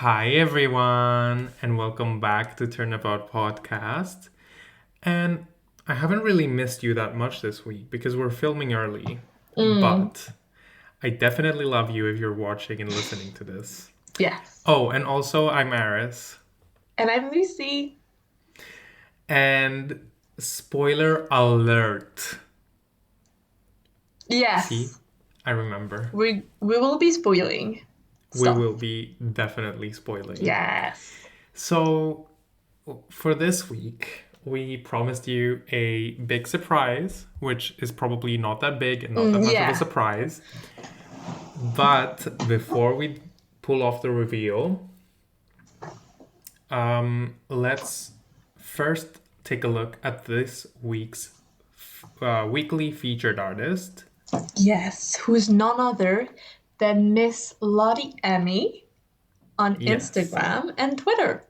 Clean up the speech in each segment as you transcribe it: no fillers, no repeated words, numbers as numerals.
Hi everyone, and welcome back to Turnabout podcast. And I haven't really missed you that much this week because we're filming early, but I definitely love you if you're watching and listening to this. Yes. Oh, and also I'm Aris. And I'm Lucie. And spoiler alert. See, Yes. I remember. We will be spoiling We stuff. will be definitely spoiling. Yes. So, for this week, we promised you a big surprise, which is probably not that big and not that much of a surprise. But before we pull off the reveal, let's first take a look at this week's weekly featured artist. Yes. Who's none other than Miss Lottie-Emie on Yes. Instagram and Twitter.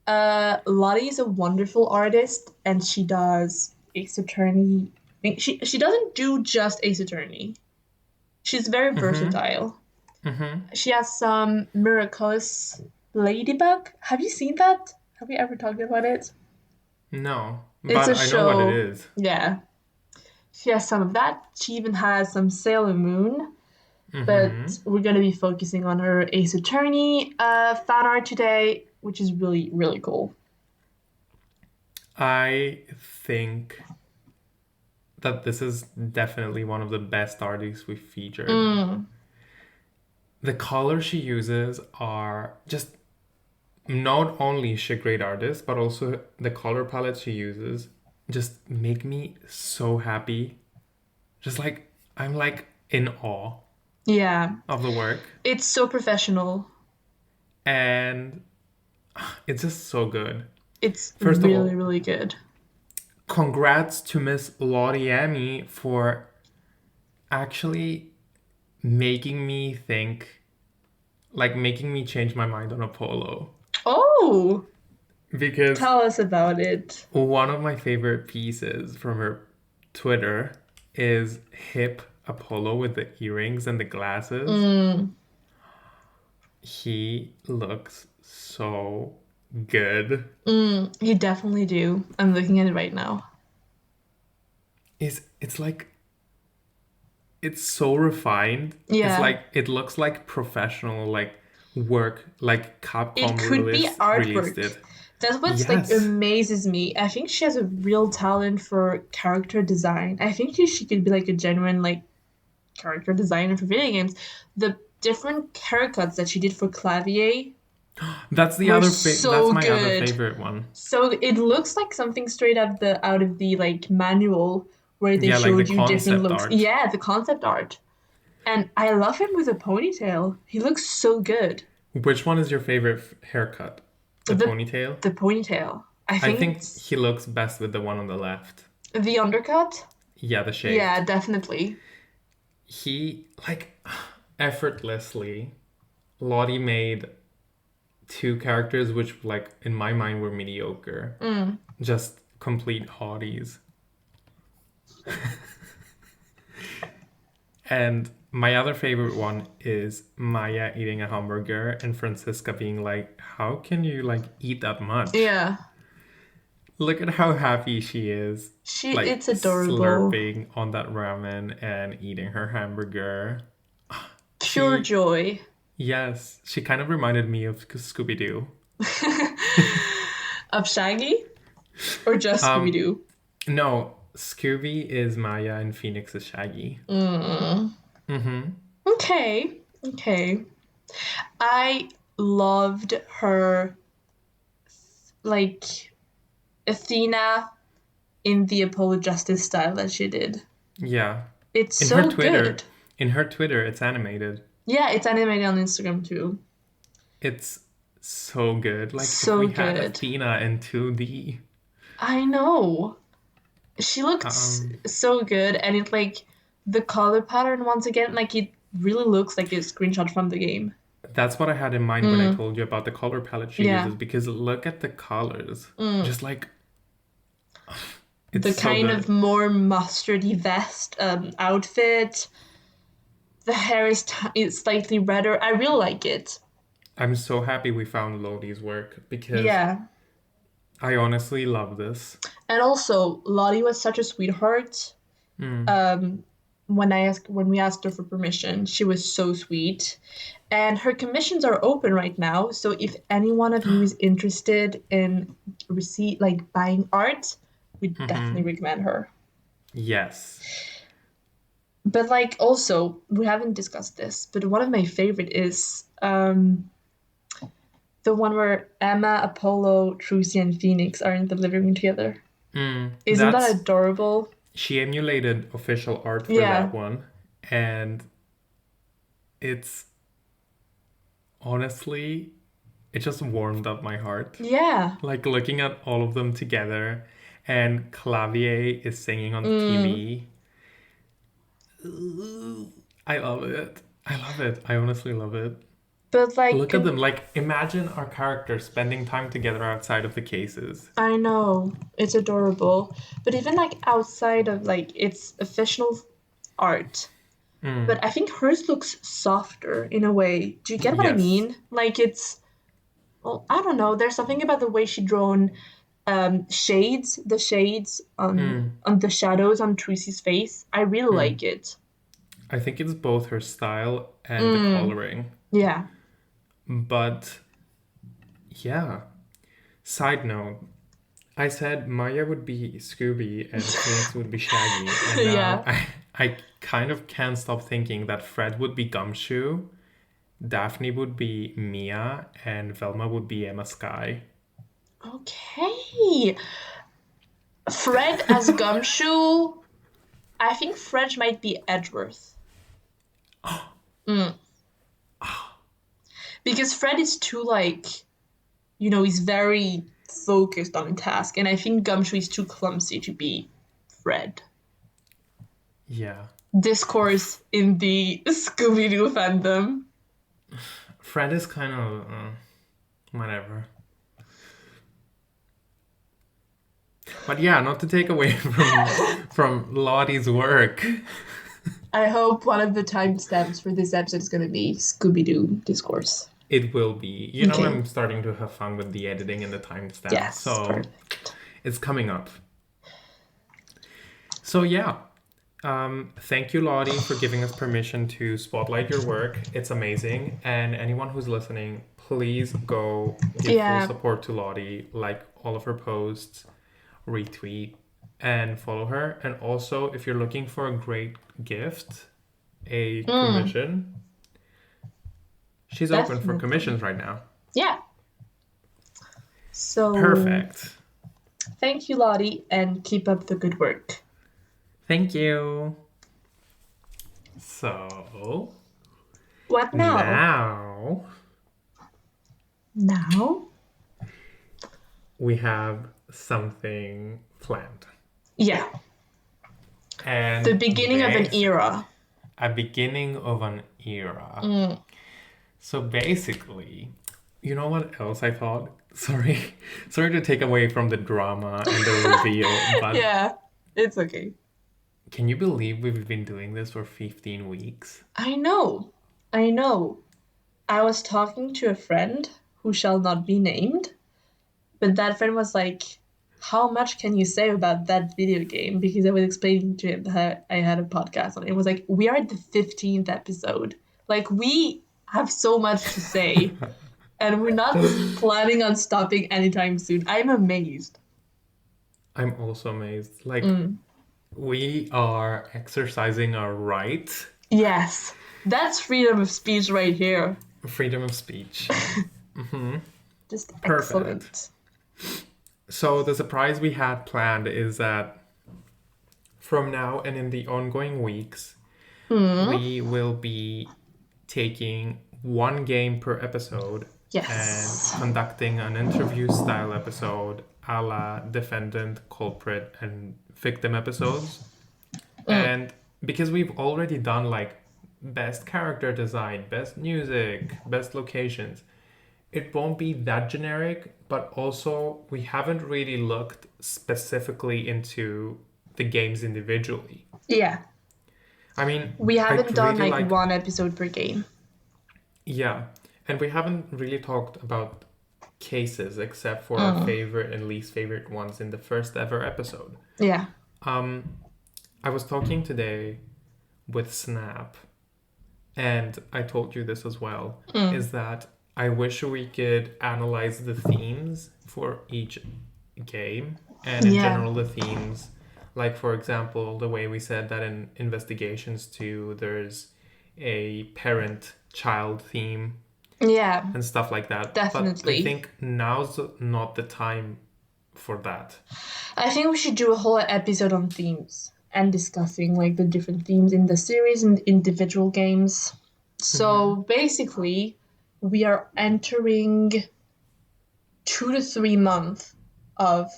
Lottie is a wonderful artist, and she does Ace Attorney. She doesn't do just Ace Attorney. She's very versatile. She has some miraculous ladybug. Have you seen that? Have we ever talked about it? No, It's but a I know what it show. is. Yeah. She has some of that. She even has some Sailor Moon. But we're going to be focusing on her Ace Attorney fan art today, which is really, really cool. I think that this is definitely one of the best artists we've featured. The colors she uses are just not only is she a great artist, but also the color palette she uses just make me so happy. Just like I'm like in awe Yeah. of the work, It's so professional. and it's just so good. It's First of really, all, really good. congrats to Miss lottie-emie for actually making me think, like making me change my mind on a polo. Oh, Because tell us about it. one of my favorite pieces from her Twitter is hip Apollo with the earrings and the glasses. He looks so good. You definitely do. I'm looking at it right now. It's like it's so refined. It's Yeah. like it looks like professional like work, like Capcom It could be released artwork. it. That's what's like Yes. amazes me. I think she has a real talent for character design. I think she could be like a genuine like character designer for video games. The different haircuts that she did for Clavier That's the were other that's so my other good. favorite one. So it looks like something straight out of the like manual where they Yeah, like the showed you different concept looks. art. Yeah, the concept art. And I love him with a ponytail. He looks so good. Which one is your favorite haircut? The The ponytail? the ponytail. I I think think it's he looks best with the one on the left. the undercut. Yeah, the Yeah, shaved. definitely. He, like, effortlessly, Lottie made two characters which, like, in my mind were mediocre. Just complete hotties. And my other favorite one is Maya eating a hamburger and Francisca being like, how can you, like, eat that much? Yeah. Look at how happy she is. Like It's adorable. slurping on that ramen and eating her hamburger. Pure She, joy. yes, she kind of reminded me of Scooby-Doo. Of Shaggy or just Um, Scooby-Doo? no, Scooby is Maya and Phoenix is Shaggy. Okay. Okay. I loved her like Athena in the Apollo Justice style that she did. Yeah. It's In her so Twitter, good. in her Twitter, it's animated. Yeah, it's animated on Instagram too. It's so good. Like if So we had good. Athena in 2D. I know. She looked so good, and it like the color pattern once again, like it really looks like a screenshot from the game. That's what I had in mind when I told you about the color palette she Yeah. uses because look at the colors. Just like The it's so kind of good. more mustardy vest outfit. The hair is slightly redder. I really like it. I'm so happy we found Lotie's work because Yeah. I honestly love this. And also, Lottie was such a sweetheart. Mm. Um, when we asked her for permission, she was so sweet. And her commissions are open right now, so if any one of you is interested in buying art, we definitely recommend her. Yes. But like also, we haven't discussed this, but one of my favorite is the one where Emma, Apollo, Trucy, and Phoenix are in the living room together. Isn't that That's adorable? she emulated official art for Yeah. that one, and it's honestly it just warmed up my heart. Yeah. Like looking at all of them together, and Clavier is singing on the TV. I love it. I love it. I honestly love it. But like, Look at them. Like, imagine our characters spending time together outside of the cases. I know it's adorable, but even like outside of like its official art, but I think hers looks softer in a way. Do you get what I Yes. mean? Like it's, well, I don't know. There's something about the way she drawn the shades on the shadows on Tracy's face. I really like it. I think it's both her style and the coloring. Yeah. But yeah. Side note, I said Maya would be Scooby and Phoenix would be Shaggy, and now Yeah. I kind of can't stop thinking that Fred would be Gumshoe, Daphne would be Mia, and Velma would be Emma Sky. Okay. Fred as Gumshoe. I think Fred might be Edgeworth. Mm. Because Fred is too like, he's very focused on a task, and I think Gumshoe is too clumsy to be Fred. Yeah. Discourse in the Scooby-Doo fandom. Fred is kind of whatever. But yeah, not to take away from Lottie's work. I hope one of the timestamps for this episode is going to be Scooby-Doo Discourse. It will be. You know, Okay. I'm starting to have fun with the editing and the timestamps. Yes, So perfect. it's coming up. So yeah. Thank you, Lottie, for giving us permission to spotlight your work. It's amazing. And anyone who's listening, please go give full support to Lottie, like all of her posts, retweet, and follow her. And also, if you're looking for a great gift, a commission, she's open for commissions right now. Yeah. So Perfect. Thank you, Lottie, and keep up the good work. Thank you. So, what now? Now we have something planned. Yeah. And the beginning of an era. A beginning of an era. So basically, you know what else I thought? Sorry to take away from the drama and the reveal, but yeah, it's okay. Can you believe we've been doing this for 15 weeks? I know. I was talking to a friend who shall not be named, but that friend was like, how much can you say about that video game? Because I was explaining to him that I had a podcast on it. It was like, we are at the 15th episode. Like, we have so much to say, and we're not planning on stopping anytime soon. I'm amazed. I'm also amazed. Like, we are exercising our right. Yes, that's freedom of speech right here. Freedom of speech. Just perfect. Excellent. So the surprise we had planned is that from now and in the ongoing weeks, we will be taking one game per episode and conducting an interview style episode a la defendant, culprit, and victim episodes. And because we've already done like best character design, best music, best locations, it won't be that generic, but also we haven't really looked specifically into the games individually. Yeah. I mean, we haven't done really like one episode per game. Yeah. And we haven't really talked about cases except for our Mm. favorite and least favorite ones in the first ever episode. Yeah. Um, I was talking today with Snap, and I told you this as well, Mm. is that I wish we could analyze the themes for each game, and in Yeah. general, the themes. Like, for example, the way we said that in Investigations 2, there's a parent child theme Yeah. and stuff like that. But I Definitely. think now's not the time for that. I think we should do a whole episode on themes and discussing like the different themes in the series and individual games. So basically, we are entering 2 to 3 months of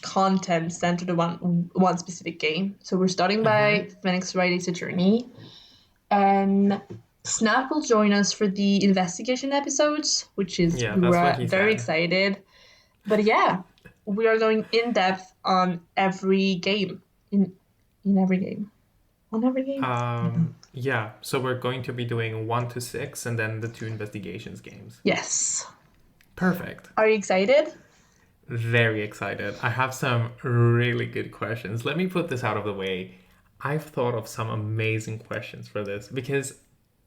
content centered on one specific game. So we're starting by Phoenix Wright Ace Attorney, and Snap will join us for the investigation episodes, which is Yeah, we that's what were he very said. excited. But yeah, we are going in depth on every game. In every game. On every game? Yeah, so we're going to be doing 1 to 6 and then the 2 investigations games. Yes. Perfect. Are you excited? Very excited. I have some really good questions. Let me put this out of the way. I've thought of some amazing questions for this because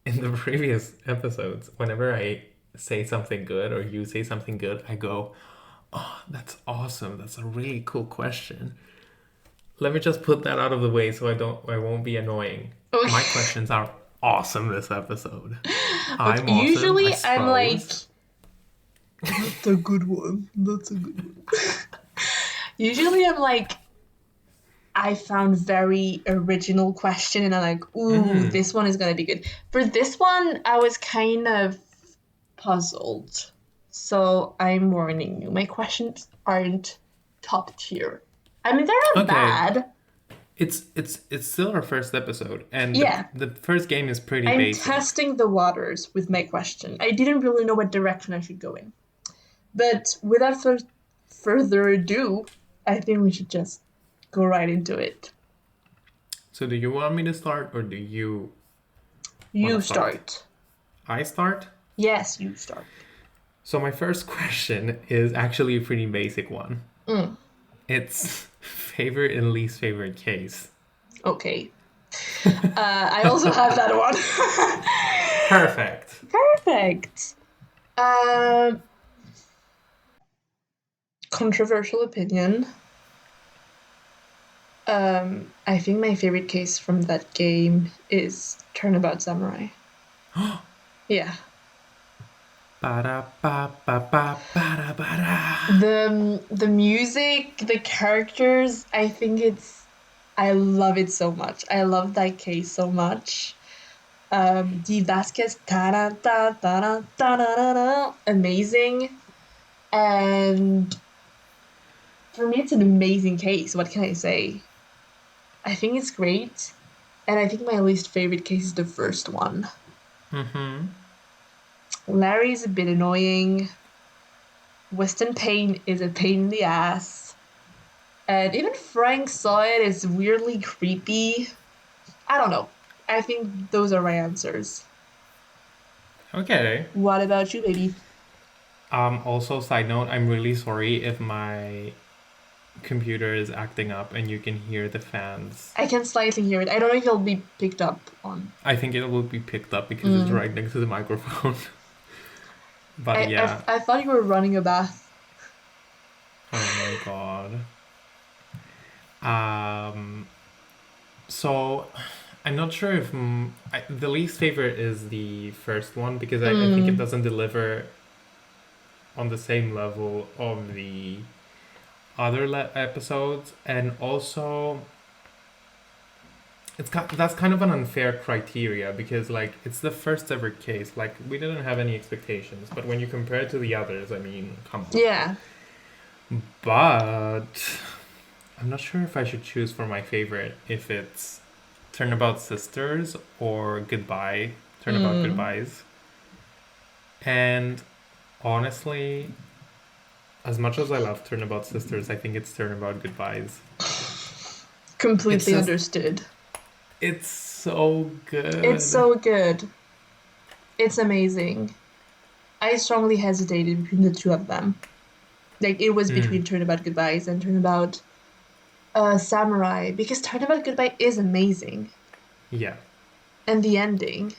in the previous episodes, whenever I say something good or you say something good, I go, "Oh, that's awesome. That's a really cool question." Let me just put that out of the way so I won't be annoying. Okay. My questions are awesome this episode. I'm Okay, awesome, I usually I'm like, suppose. that's a good one. That's a good one. Usually I'm like, I found very original question and I'm like, ooh, this one is gonna be good. For this one, I was kind of puzzled. So I'm warning you, my questions aren't top tier. I mean, they're not Okay. bad. It's still our first episode, and Yeah, the first game is pretty I'm basic. testing the waters with my question. I didn't really know what direction I should go in. But without further ado, I think we should just go right into it. So do you want me to start or do you want You to start? start. I start? Yes, you start. So my first question is actually a pretty basic one. Mm, It's favorite and least favorite case. okay. I also have that one. Perfect. Perfect. Um, Controversial opinion. I think my favorite case from that game is Turnabout Samurai. Yeah. Ba-da-ba-ba-ba-ba-da-ba-da. The music, the characters, I love it so much. I love that case so much. D Vasquez, ta da da da da da da da, amazing. And for me, it's an amazing case. What can I say? I think it's great. And I think my least favorite case is the first one. Larry's a bit annoying. Weston Payne is a pain in the ass. And even Frank saw it as weirdly creepy. I don't know. I think those are my answers. Okay. What about you, baby? Also, side note, I'm really sorry if my computer is acting up and you can hear the fans. I can slightly hear it. I don't know if it'll be picked up on. I think it will be picked up because it's right next to the microphone. But yeah. I thought you were running a bath. Oh my god. So I'm not sure if the least favorite is the first one because I think it doesn't deliver on the same level of the other episodes, and also that's kind of an unfair criteria because like it's the first ever case. Like we didn't have any expectations, but when you compare it to the others, I mean, come on. Yeah. But I'm not sure if I should choose for my favorite if it's Turnabout Sisters or Goodbye, Turnabout Goodbyes. And honestly, as much as I love Turnabout Sisters, I think it's Turnabout Goodbyes. Completely understood. It's so good. It's so good. It's amazing. I strongly hesitated between the two of them. Like it was Mm, between Turnabout Goodbyes and Turnabout Samurai because Turnabout Goodbye is amazing. yeah. And the ending.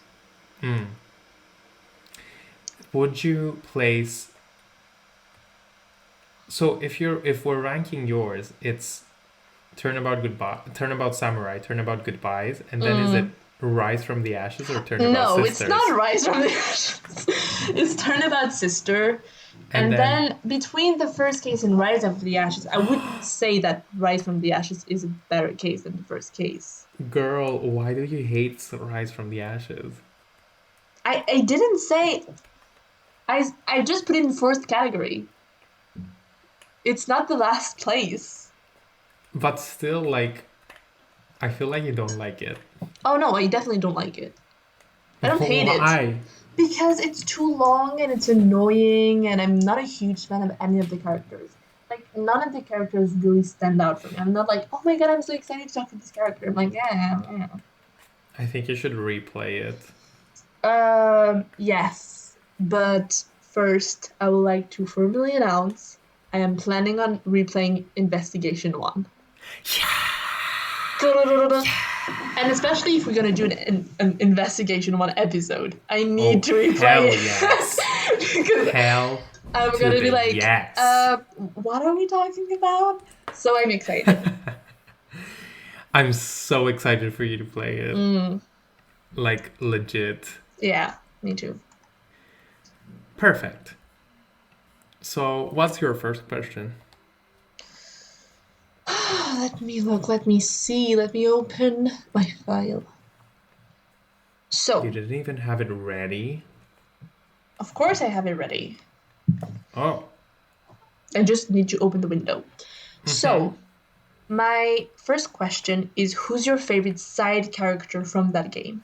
Mm. Would you place so if we're ranking yours, it's Turnabout Goodbye, Turnabout Samurai, Turnabout Goodbyes, and then is it Mm. Rise from the Ashes or Turnabout No, it's Sisters? not Rise from the Ashes. It's Turnabout Sister. And And then, then between the first case and Rise of the Ashes, I would say that Rise from the Ashes is a better case than the first case. girl, why do you hate Rise from the Ashes? I didn't say I just put it in fourth category. It's not the last place. But still, like, I feel like you don't like it. Oh no, I definitely don't like it. I don't hate it. Why? Because it's too long and it's annoying, and I'm not a huge fan of any of the characters. Like, none of the characters really stand out for me. I'm not like, oh my god, I'm so excited to talk to this character. I'm like, yeah. I think you should replay it. Yes. But first, I would like to formally announce I am planning on replaying Investigation 1. And especially if we're gonna do an Investigation 1 episode, I need Oh, to replay hell yes. it. Because Hell I'm to gonna be the like, yes. what are we talking about? So I'm excited. I'm so excited for you to play it. Mm, Like, legit. yeah, me too. Perfect. So, what's your first question? Let me look, let me see, let me open my file. You So, didn't even have it ready? of course I have it ready. Oh. I just need to open the window. Mm-hmm. So, my first question is who's your favorite side character from that game?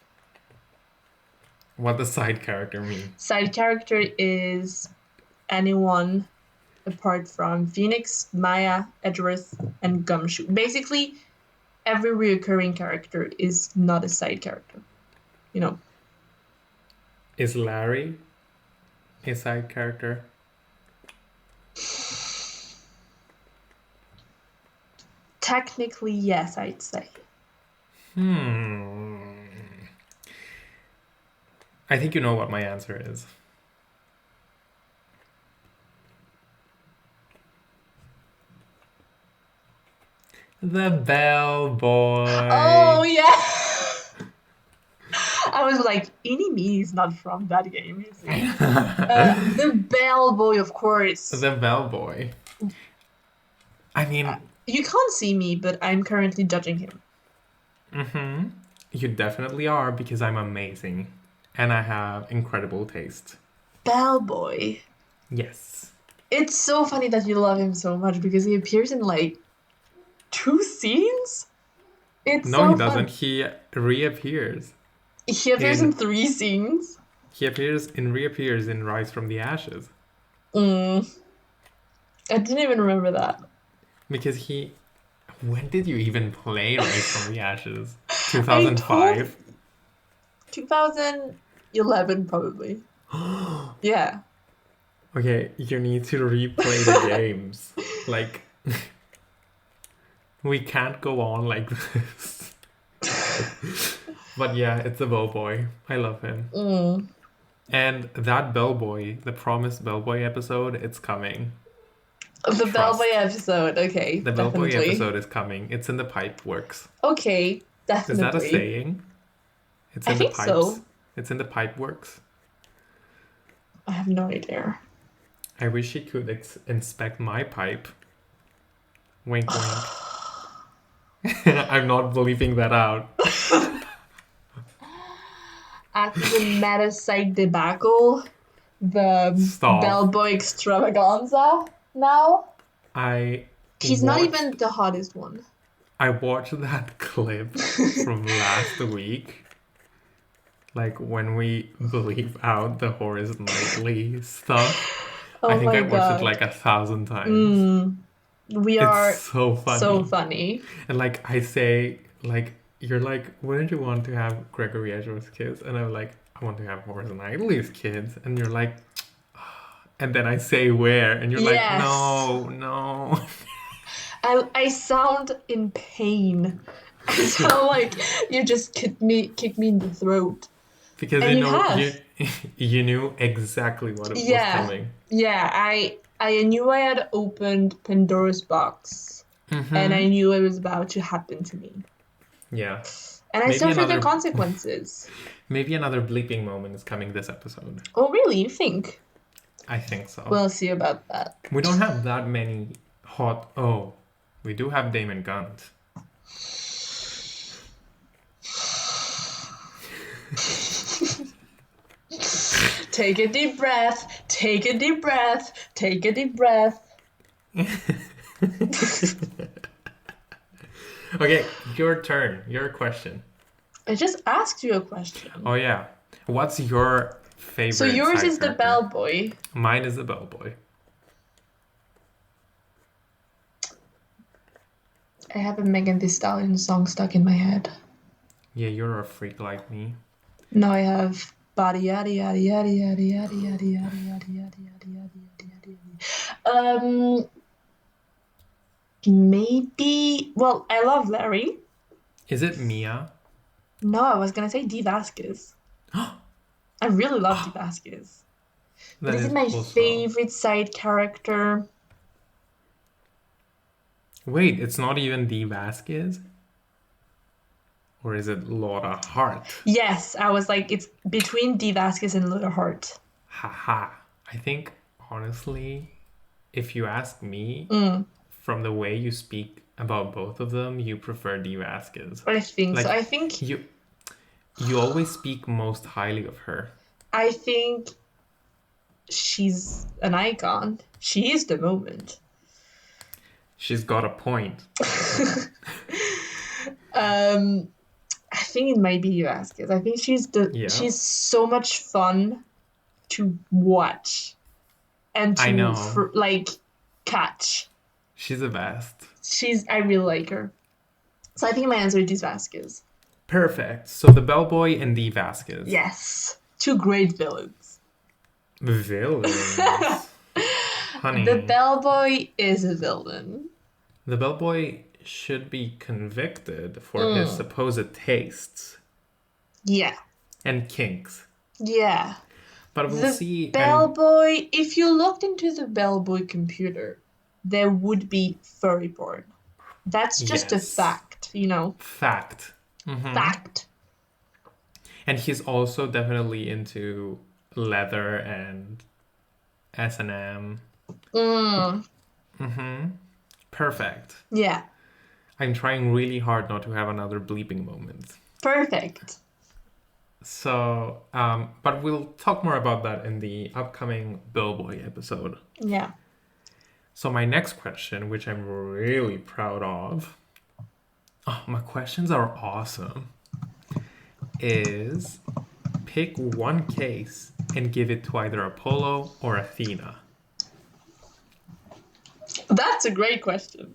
What does side character mean? Side character is anyone apart from Phoenix, Maya, Edgeworth, and Gumshoe. Basically, every reoccurring character is not a side character. You know. Is Larry a side character? Technically, yes, I'd say. I think you know what my answer is. The Oh bellboy. yeah. I was like, Inimi is not from that game, is he? The bellboy, of course. The bellboy. I Uh, mean, you can't see me, but I'm currently judging him. you definitely are because I'm amazing. And I have incredible taste. Bellboy. Yes. It's so funny that you love him so much because he appears in like 2 scenes. It's No, he so doesn't. fun. He reappears. He appears in In 3 scenes. he appears and reappears in Rise from the Ashes. Mm, I didn't even remember that. Because he when did you even play Rise from the Ashes? I told 2005? 2011 probably. Yeah. Okay, you need to replay the games. Like, we can't go on like this. But yeah, it's a bellboy. I love him. Mm. And that bellboy, the promised bellboy episode, it's coming. The Bellboy Trust. episode. Okay, The bellboy definitely. episode is coming. It's in the pipe works. Okay, Is that a definitely. saying? It's I in the think pipes. so. It's in the pipe works. I have no idea. I wish he could inspect my pipe. Wink, wink. I'm not bleeping that out. After the meta site debacle, the Stop. Bellboy extravaganza now. I He's not watched even the hottest one. I watched that clip from last week. Like when we bleep out the Horace Knightley stuff. I Oh think I my watched it god. like 1,000 times. We It's are so so funny. funny. And like I say, like, you're like, wouldn't you want to have Gregory Edgeworth's kids? And I'm like, I I want to have horse and I leave kids. And you're like, and then I say where, and you're like, Yes. no. I sound in pain. I sound like you just kicked me in the throat. Because And you have. you knew exactly what it was Yeah. coming. Yeah, I knew I had opened Pandora's box, Mm-hmm. and I knew it was about to happen to me. Yeah. And I suffered the consequences. Maybe another bleeping moment is coming this episode. Oh, really? You think? I think so. We'll see about that. We don't have that many hot... Oh, we do have Damon Gunt. Take a deep breath. Take a deep breath. Take a deep breath. Okay, your turn. Your question. I just asked you a question. Oh, yeah. What's your favorite So yours side is the character? bellboy. Mine is the bellboy. I have a Megan Thee Stallion song stuck in my head. Yeah, you're a freak like me. No, I have body yada yada yada yada yada yada yada yada yada yada yada yada. Maybe. Well, I love Larry. Is it Mia? No, I was gonna say D. Vasquez. I really love D. Vasquez. But is it my favorite side character? Wait, it's not even D. Vasquez? Or is it Laura Hart? Yes, I was like, it's between D. Vasquez and Laura Hart. Haha. I think, honestly, if you ask me, from the way you speak about both of them, you prefer D. Vasquez. I think so. I think... You always speak most highly of her. I think she's an icon. She is the moment. She's got a point. I think it might be Vasquez. I think she's so much fun to watch and to catch. She's the best. I really like her. So I think my answer is Vasquez. Perfect. So the bellboy and D. Vasquez. Yes. Two great villains. Villains? Honey. The bellboy is a villain. The bellboy should be convicted for his supposed tastes. Yeah. And kinks. Yeah. But we'll see. Bellboy, if you looked into the bellboy computer, there would be furry porn. That's just a fact, you know. Fact. Mm-hmm. Fact. And he's also definitely into leather and S&M. Mm-hmm. Perfect. Yeah. I'm trying really hard not to have another bleeping moment. Perfect. So, but we'll talk more about that in the upcoming Bellboy episode. Yeah. So my next question, which I'm really proud of, my questions are awesome, is pick one case and give it to either Apollo or Athena. That's a great question.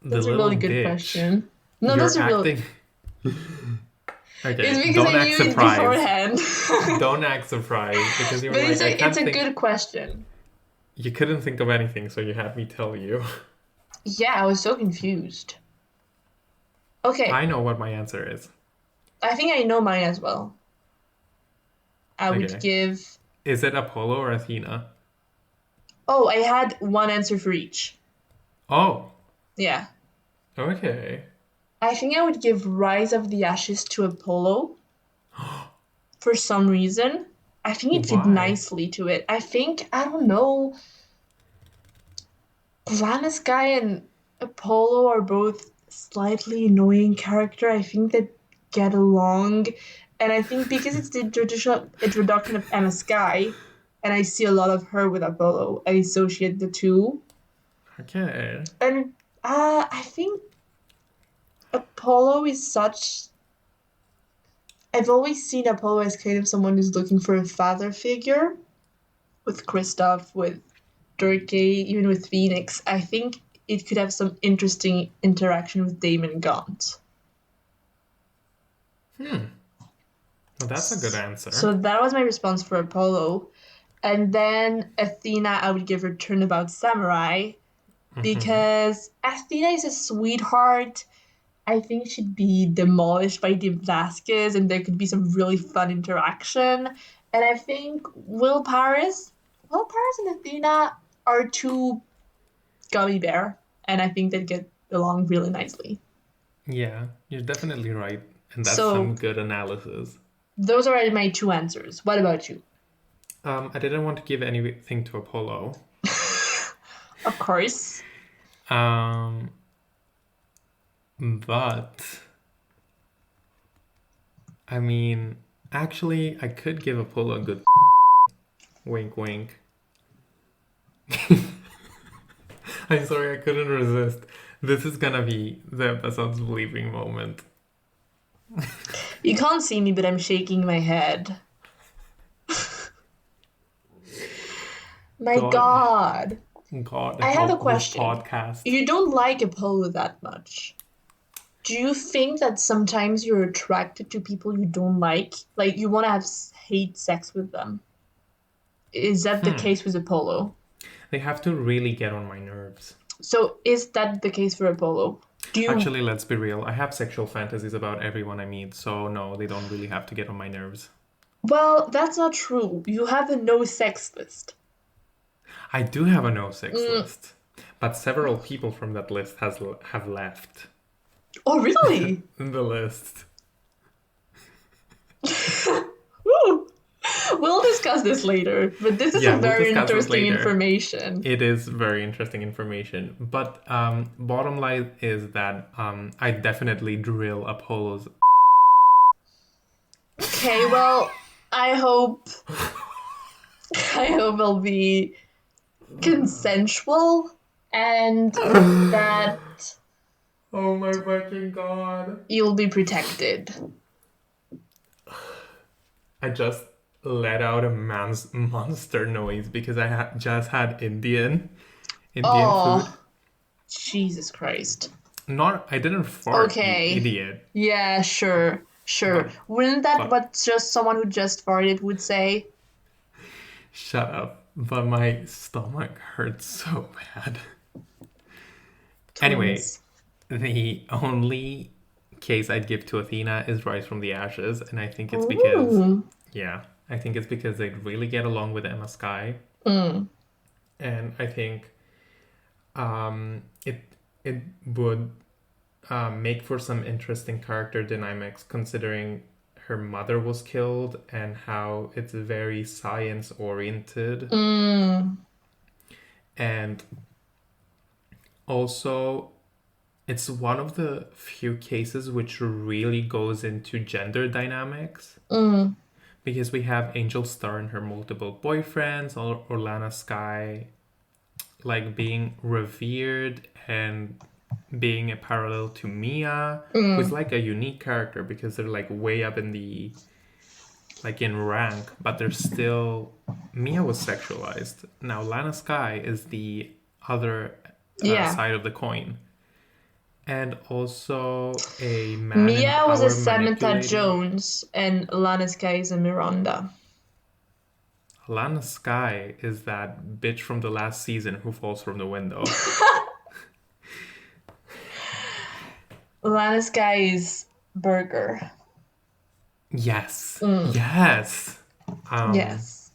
That's a really good question. No, You're that's a real... Okay, it's because I knew it beforehand. Don't act surprised because you're it's a good question. You couldn't think of anything, so you had me tell you. Yeah, I was so confused. Okay. I know what my answer is. I think I know mine as well. I would give... Is it Apollo or Athena? Oh, I had one answer for each. Oh. Yeah. Okay. I think I would give Rise of the Ashes to Apollo. For some reason. I think it fit nicely to it. I don't know. Planet Guy and Apollo are both slightly annoying character. I think they get along. And I think because it's the traditional introduction of Anna Sky, and I see a lot of her with Apollo, I associate the two. Okay. And I think Apollo is such... I've always seen Apollo as kind of someone who's looking for a father figure. With Kristoff, with Durkee, even with Phoenix. I think it could have some interesting interaction with Damon Gaunt. Well, that's a good So answer. that was my response for Apollo. And then Athena, I would give her Turnabout Samurai because Athena is a sweetheart. I think she'd be demolished by Dean Vasquez, and there could be some really fun interaction. And I think Will Paris and Athena are two gummy bear, and I think they get along really nicely. Yeah, you're definitely right. And that's So some good analysis. those are my two answers. What about you? I didn't want to give anything to Apollo. Of course. Um, but I mean, actually, I could give Apollo a good wink wink. I'm sorry, I couldn't resist. This is gonna be the episode's bleeping moment. You can't see me, but I'm shaking my head. My God, God. God I have a help this question. podcast. You don't like Apollo that much. Do you think that sometimes you're attracted to people you don't like? Like you want to hate sex with them? Is that the case with Apollo? They have to really get on my nerves. So is that the case for Apollo? Do you? Actually, let's be real. I have sexual fantasies about everyone I meet, so no, they don't really have to get on my nerves. Well, that's not true. You have a no sex list. I do have a no sex Mm. list, but several people from that list have left Oh, really? the list. Woo. We'll discuss this later, but this is a Yeah, we'll very discuss this interesting later. information. It is very interesting information, but bottom line is that I definitely drill Apollo's. Okay, well, I hope it'll be consensual and that Oh my fucking god! you'll be protected. I just let out a man's monster noise because I just had Indian food. Oh, Jesus Christ. Not I didn't fart, you Okay. idiot. Yeah, sure. Sure. But Wouldn't that but what just someone who just farted would say? shut up. But my stomach hurts so bad. Anyway, Twins. the only case I'd give to Athena is Rise from the Ashes, and I think it's because Ooh. yeah, I think it's because they'd really get along with Emma Sky, Mm. and I think it would make for some interesting character dynamics considering her mother was killed and how it's very science oriented, Mm. and also it's one of the few cases which really goes into gender dynamics Mm. because we have Angel Star and her multiple boyfriends, or Orlana Sky like being revered and being a parallel to Mia, who's Mm. like a unique character because they're like way up in the like in rank, but they're still Mia was sexualized. Now Lana Sky is the other Yeah. side of the coin. And also a man in Mia was a power Samantha manipulating. Jones and Lana Sky is a Miranda. Lana Sky is that bitch from the last season who falls from the window. Lana Sky is Burger. Yes. Mm. Yes. Um, Yes.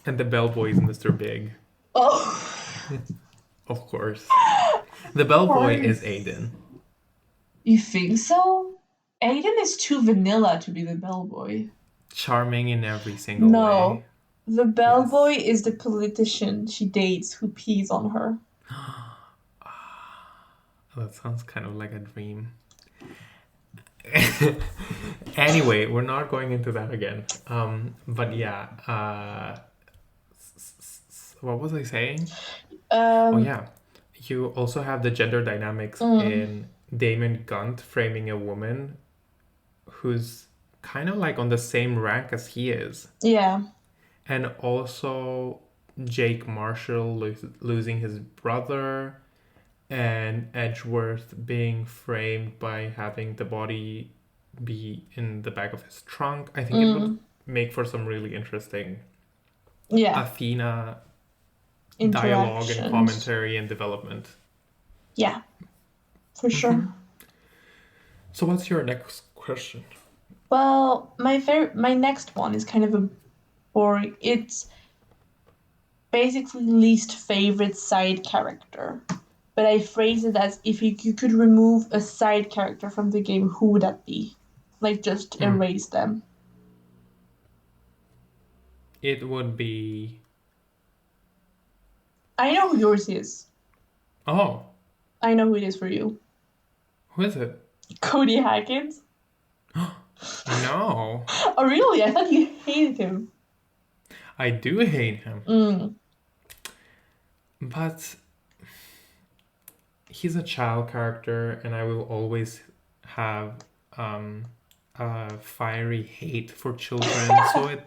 and the bellboy is Mr. Big, Oh, of course. The of bellboy is course. Aiden. You think so? Aiden is too vanilla to be the bellboy. Charming in every single way. No, the bellboy Yes. is the politician she dates who pees on her. That sounds kind of like a dream. Anyway, we're not going into that again. But yeah, what was I saying? Oh Um, yeah, you also have the gender dynamics mm, in Damon Gunt framing a woman who's kind of like on the same rank as he is, yeah. and also Jake Marshall losing his brother, and Edgeworth being framed by having the body be in the back of his trunk. I think it would make for some really interesting Athena dialogue and commentary and development. Yeah, for sure. So what's your next question? Well, my next one is kind of a boring. It's basically least favorite side character. But I phrase it as if you could remove a side character from the game, who would that be? Like, just erase them. It would be... I know who yours is. Oh. I know who it is for you. Who is it? Cody Hackins. No. Oh, really? I thought you hated him. I do hate him. But he's a child character, and I will always have a fiery hate for children. So it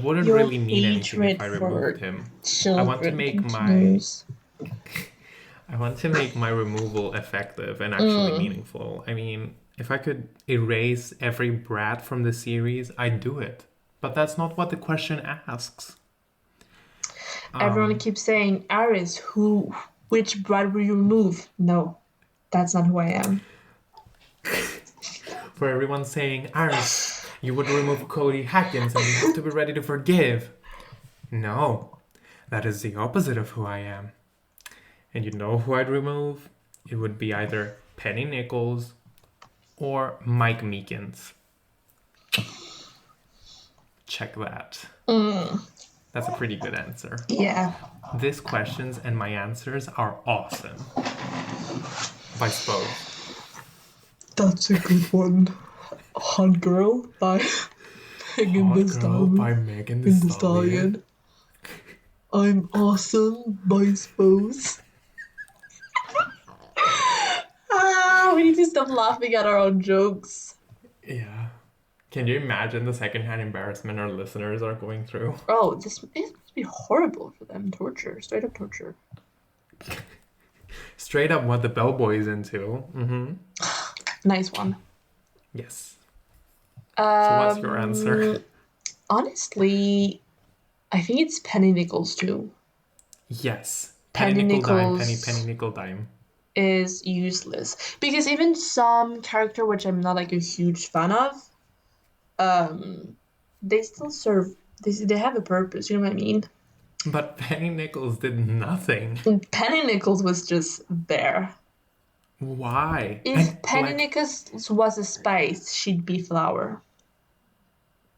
wouldn't really mean anything if I removed him. I want to make my removal effective and actually meaningful. I mean, if I could erase every brat from the series, I'd do it. But that's not what the question asks. Everyone keeps saying, Aris, which brat will you remove? No, that's not who I am. For everyone saying, Aris, you would remove Cody Hackins and you have to be ready to forgive. No, that is the opposite of who I am. And you know who I'd remove? It would be either Penny Nichols or Mike Meekins. Check that. That's a pretty good answer. Yeah. These questions and my answers are awesome. By Spoke. That's a good one. Hot Girl by Megan Thee Stallion. I'm awesome by Spose. We need to stop laughing at our own jokes. Yeah. Can you imagine the secondhand embarrassment our listeners are going through? Oh, this must be horrible for them. Torture. Straight up torture. Straight up what the bellboy is into. Nice one. Yes. So what's your answer? Honestly, I think it's Penny Nichols too. Yes. Penny Nickel Dime. Penny Nickel Dime. Is useless. Because even some character which I'm not like a huge fan of, they still serve, they have a purpose, you know what I mean? But Penny Nichols did nothing. Penny Nichols was just there. Why? If Penny Nichols was a spice, she'd be flour.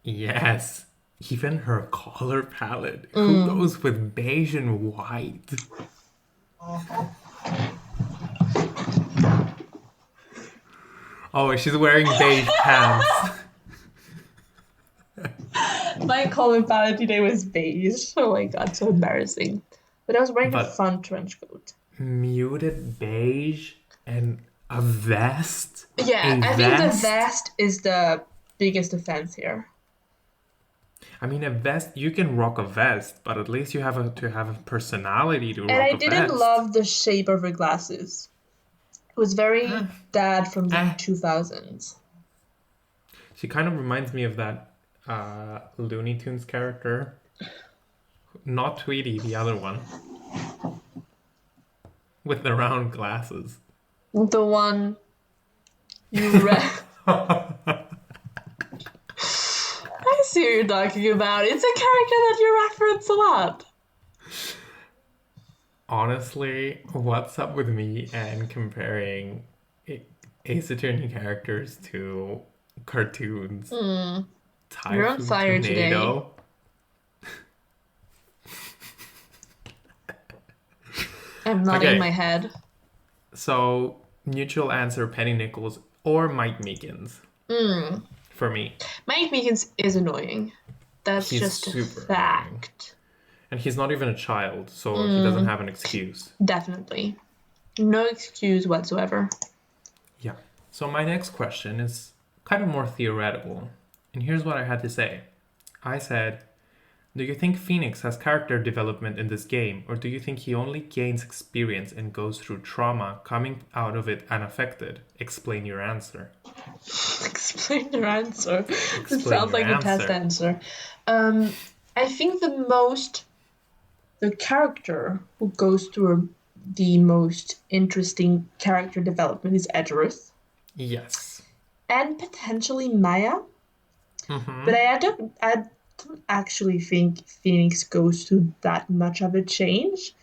Yes. Even her color palette. Who goes with beige and white? Oh, she's wearing beige pants. My color palette today was beige. Oh my god, so embarrassing. But I was wearing a fun trench coat. Muted beige and a vest? Yeah, I think the vest is the biggest offense here. I mean, a vest, you can rock a vest, but at least you have to have a personality to rock a vest. And I didn't love the shape of her glasses. It was very dad from the 2000s. She kind of reminds me of that Looney Tunes character. Not Tweety, the other one. With the round glasses. The one you read. I see what you're talking about. It's a character that you reference a lot. Honestly, what's up with me and comparing Ace Attorney characters to cartoons? You're on fire Tornado. Today. I'm nodding my head. So, mutual answer, Penny Nichols or Mike Meekins. For me. Mike Meekins is annoying. He's just a fact. Annoying. And he's not even a child, so he doesn't have an excuse. Definitely. No excuse whatsoever. Yeah. So my next question is kind of more theoretical. And here's what I had to say. I said, Do you think Phoenix has character development in this game, or do you think he only gains experience and goes through trauma, coming out of it unaffected? Explain your answer. Explain your answer. This Explain sounds your like a test answer. answer. I think the character who goes through the most interesting character development is Edgeworth Yes. and potentially Maya. Mm-hmm. But I don't actually think Phoenix goes through that much of a change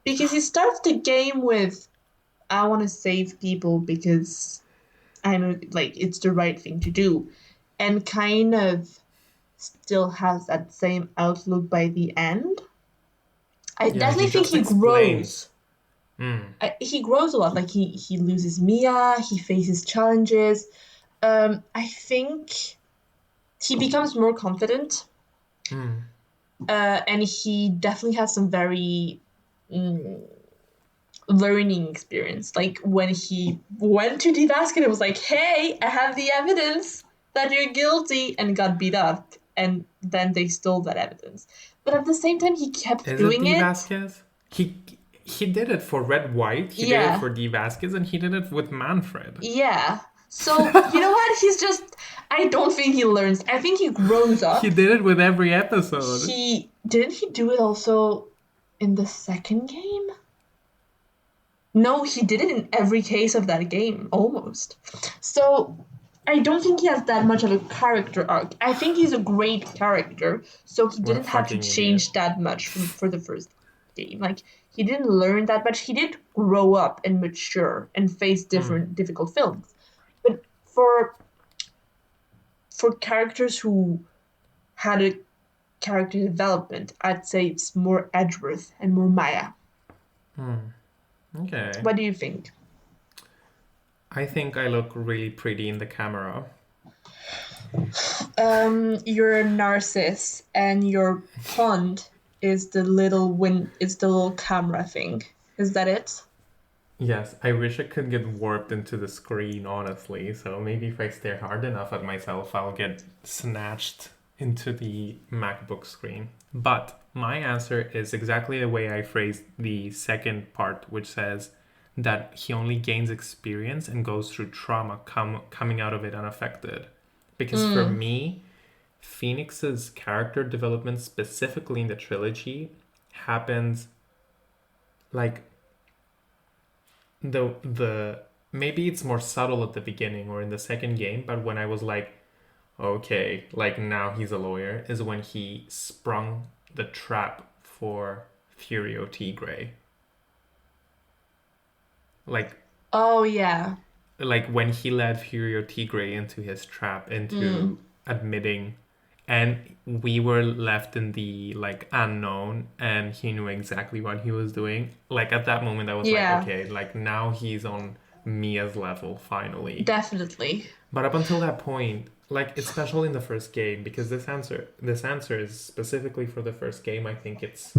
because he starts the game with, I want to save people because I know like it's the right thing to do, and kind of still has that same outlook by the end. I Yeah, he definitely think just he explains. grows. He grows a lot. Like he loses Mia, he faces challenges. I think he becomes more confident, and he definitely has some very learning experience. Like when he went to the basket, it was like, "Hey, I have the evidence that you're guilty," and got beat up, and then they stole that evidence. But at the same time, he kept Is it doing D it. Vasquez? He did it for Red White, he did it Yeah, for D Vasquez, and he did it with Manfred. yeah. So you know what? He's just. I don't think he learns. I think he grows He up. did it with every episode. He didn't he do it also in the second game? No, he did it in every case of that game, almost. So I don't think he has that much of a character arc. I think he's a great character, so he What a didn't have to fucking idiot. change that much for the first game. Like he didn't learn that much. He did grow up and mature and face different difficult films. But for characters who had a character development, I'd say it's more Edgeworth and more Maya. Okay. What do you think? I think I look really pretty in the camera. You're a narcissist, and your pond is the little camera thing. Is that it? Yes, I wish I could get warped into the screen, honestly. So maybe if I stare hard enough at myself, I'll get snatched into the MacBook screen. But my answer is exactly the way I phrased the second part, which says that he only gains experience and goes through trauma, coming out of it unaffected. Because for me, Phoenix's character development, specifically in the trilogy, happens like the maybe it's more subtle at the beginning or in the second game, but when I was like, okay, like now he's a lawyer, is when he sprung the trap for Furio Tigre. Like Oh yeah. when he led Furio Tigre into his trap, into admitting, and we were left in the like unknown, and he knew exactly what he was doing. Like at that moment, I was like, Yeah, okay, like now he's on Mia's level finally. definitely. But up until that point, like especially in the first game, because this answer is specifically for the first game. I think it's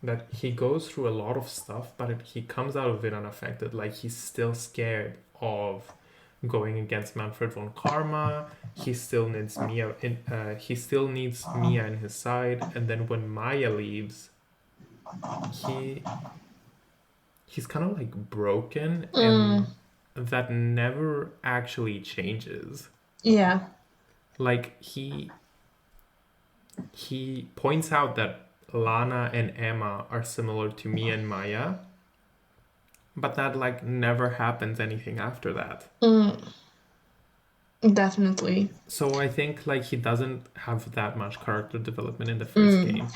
that he goes through a lot of stuff, but he comes out of it unaffected. Like he's still scared of going against Manfred von Karma. He still needs Mia. He still needs Mia in his side. And then when Maya leaves, he he's kind of like broken, and that never actually changes. Yeah. Like he points out that Lana and Emma are similar to me and Maya, but that like never happens anything after that. Definitely. So I think like he doesn't have that much character development in the first game.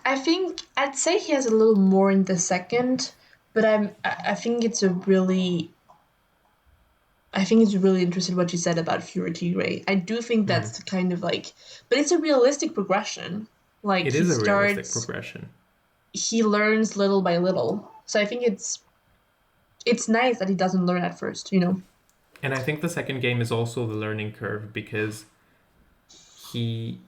I think I'd say he has a little more in the second, but I think it's a really I think it's really interesting what you said about Fury Tigray. I do think that's the kind of like, but it's a realistic progression. Like It he is a realistic starts, progression. he learns little by little. So I think it's nice that he doesn't learn at first, you know. And I think the second game is also the learning curve, because he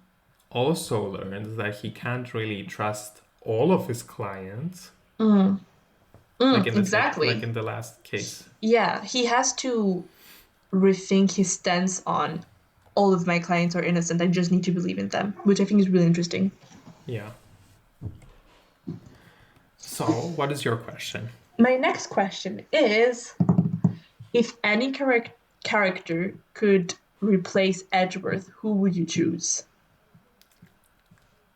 also learns that he can't really trust all of his clients. Like in Exactly. in the last case. Yeah, he has to rethink his stance on all of my clients are innocent. I just need to believe in them, which I think is really interesting. Yeah. So, what is your question? My next question is, if any character could replace Edgeworth, who would you choose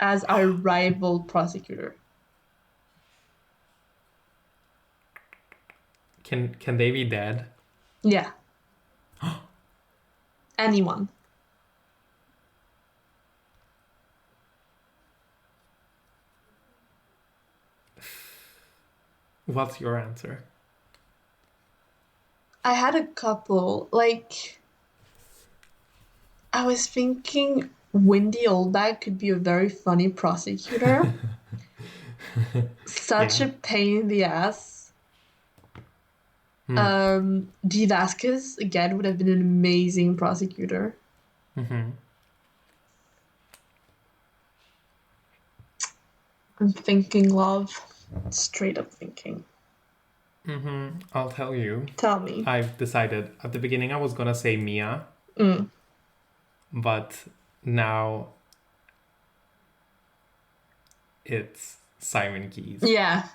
as our rival prosecutor? Can they be dead? Yeah. Anyone. What's your answer? I had a couple. Like, I was thinking Windy Oldbag could be a very funny prosecutor. Such Yeah. a pain in the ass. Hmm. D. Vasquez, again, would have been an amazing prosecutor. Mm-hmm. I'm thinking, love. Straight up thinking. Mm-hmm. I'll tell you. Tell me. I've decided at the beginning I was gonna say Mia, Mm. but now it's Simon Keys. Yeah.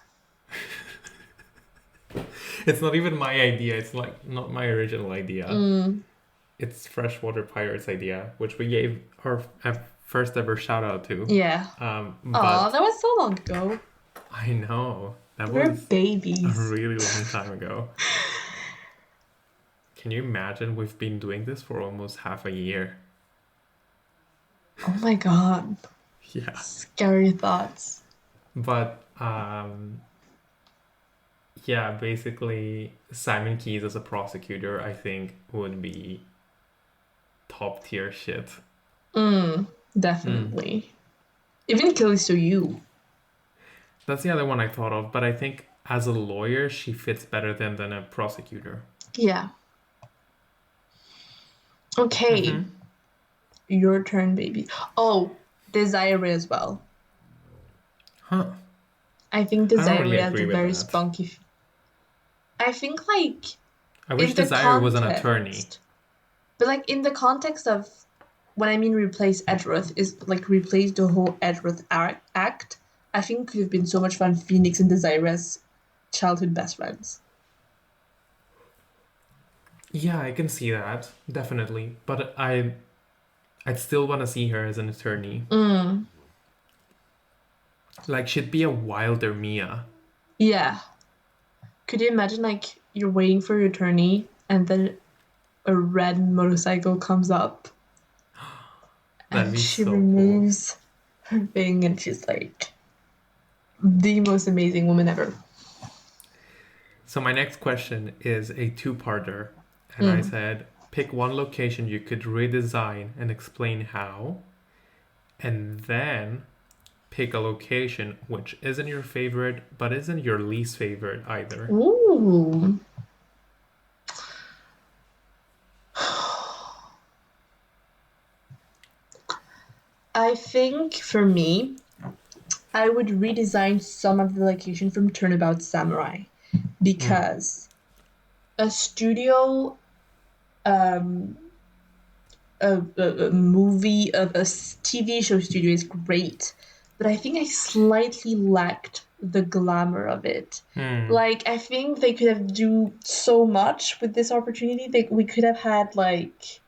It's not even my idea. It's like not my original idea. Mm. It's Freshwater Pirates' idea, which we gave our first ever shout out to. Yeah. Aw, But that was so long ago. I know that We're was a babies. really long time ago. Can you imagine? We've been doing this for almost half a year. Oh my god. Yeah. Scary thoughts. But yeah, basically Simon Keys as a prosecutor, I think, would be top tier shit. Definitely. Even Callisto You. That's the other one I thought of, but I think as a lawyer, she fits better than a prosecutor. Yeah. Okay. Your turn, baby. Oh, Desiree as well. Huh. I think I don't really Desiree has agree a with very that. spunky. I think, like, I wish in the Desire was an attorney. context, but like in the context of when I mean replace Edgeworth is like replace the whole Edgeworth act. I think it could have been so much fun. Phoenix and Desiree as childhood best friends. Yeah, I can see that, definitely. But I'd still want to see her as an attorney. Like, she'd be a wilder Mia. Yeah. Could you imagine like you're waiting for your attorney and then a red motorcycle comes up That'd and be she so cool. removes her thing and she's like the most amazing woman ever. So my next question is a two-parter. And I said, pick one location you could redesign and explain how. And then pick a location which isn't your favorite, but isn't your least favorite either. Ooh. I think for me, I would redesign some of the location from Turnabout Samurai because a studio, um, a movie, a TV show studio is great, but I think I slightly lacked the glamour of it. Like, I think they could have do so much with this opportunity. We could have had like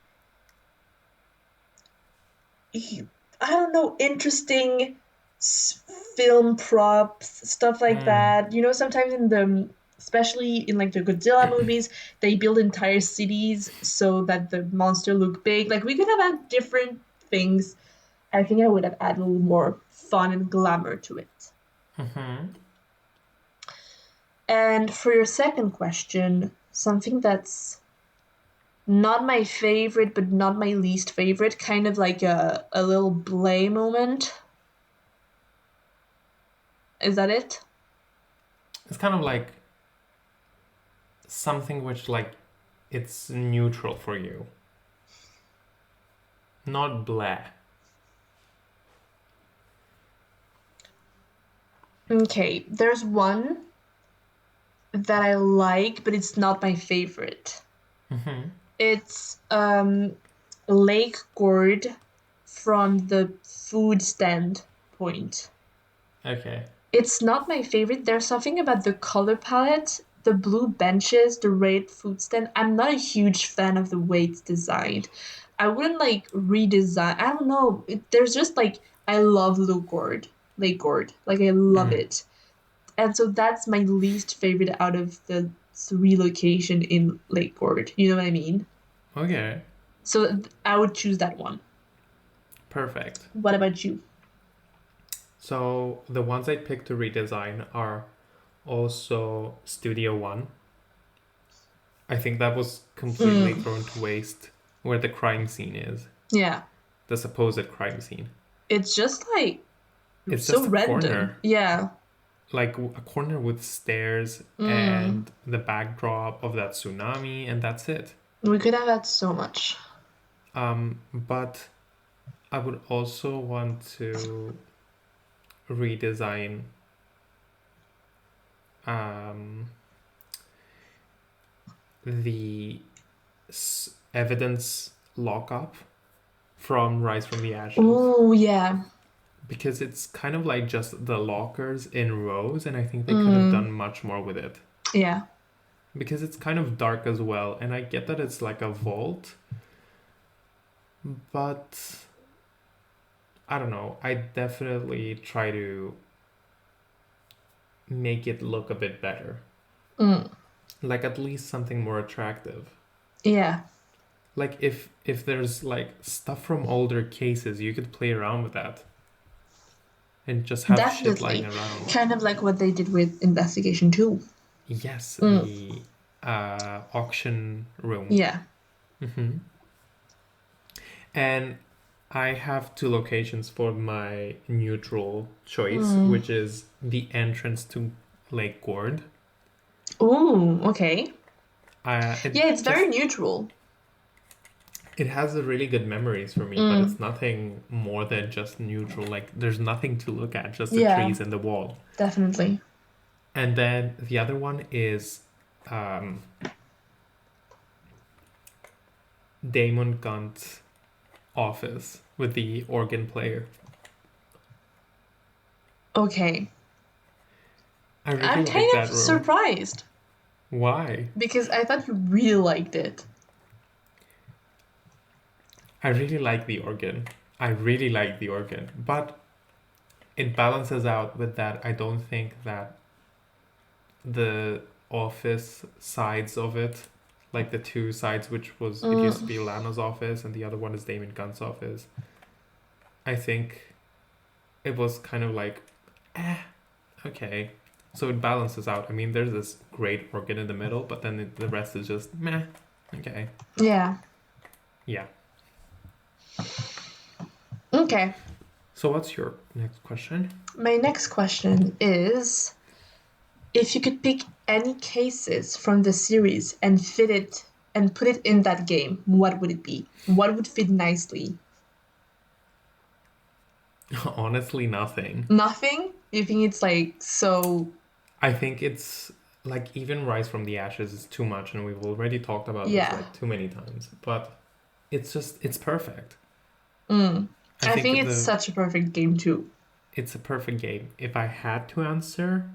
I don't know, interesting film props, stuff like that. You know, sometimes in the, especially in like the Godzilla movies, they build entire cities so that the monster look big. Like we could have had different things. I think I would have added a little more fun and glamour to it. And for your second question, something that's not my favorite, but not my least favorite, kind of like a little Blay moment. Is that it? It's kind of like something which, like, it's neutral for you. Not blah. Okay, there's one that I like, but it's not my favorite. It's Lake Gourd from the food stand point. Okay. It's not my favorite. There's something about the color palette, the blue benches, the red food stand. I'm not a huge fan of the way it's designed. I wouldn't like redesign. I don't know. There's just like I love Lake Gord. Like I love Mm, it. And so that's my least favorite out of the three location in Lake Gord. You know what I mean? okay, So I would choose that one. perfect. What about you? So the ones I picked to redesign are also Studio One. I think that was completely Mm, thrown to waste where the crime scene is, yeah. the supposed crime scene. It's just like It's so just a random. corner, Yeah. like a corner with stairs Mm. and the backdrop of that tsunami, and that's it. We could have had so much. But I would also want to redesign um, the evidence lockup from Rise from the Ashes Oh, yeah. because it's kind of like just the lockers in rows, and I think they could have Mm, done much more with it yeah. because it's kind of dark as well. And I get that it's like a vault, but I don't know. I definitely try to make it look a bit better, Mm, like at least something more attractive. yeah. Like if there's like stuff from older cases, you could play around with that and just have shit lying Definitely. around. Kind of like what they did with Investigation 2. Yes, Mm, the auction room. yeah. Hmm. And I have two locations for my neutral choice, Mm. which is the entrance to Lake Gord. Ooh, okay. It Yeah, it's very just neutral. it has a really good memories for me, but Mm, it's nothing more than just neutral. Like there's nothing to look at, just the yeah, trees and the wall. definitely. And then the other one is um, Damon Gunt's office with the organ player. Okay. I really I'm kind like of that room. surprised Why? because I thought you really liked it. I really like the organ. I really like the organ, but it balances out with that. I don't think that the office sides of it, like the two sides, which was it used to Mm, be Lana's office and the other one is Damon Gunt's office. I think it was kind of like, eh, okay. So it balances out. I mean, there's this great organ in the middle, but then the rest is just meh. Okay. yeah. Yeah. Okay. So what's your next question? My next question is if you could pick any cases from the series and fit it and put it in that game, what would it be? What would fit nicely? Honestly, nothing. Nothing? You think it's like so, I think it's like even Rise from the Ashes is too much, and we've already talked about this yeah. like too many times. But it's perfect. Mm. I I think think it's such a perfect game too. it's a perfect game. If I had to answer,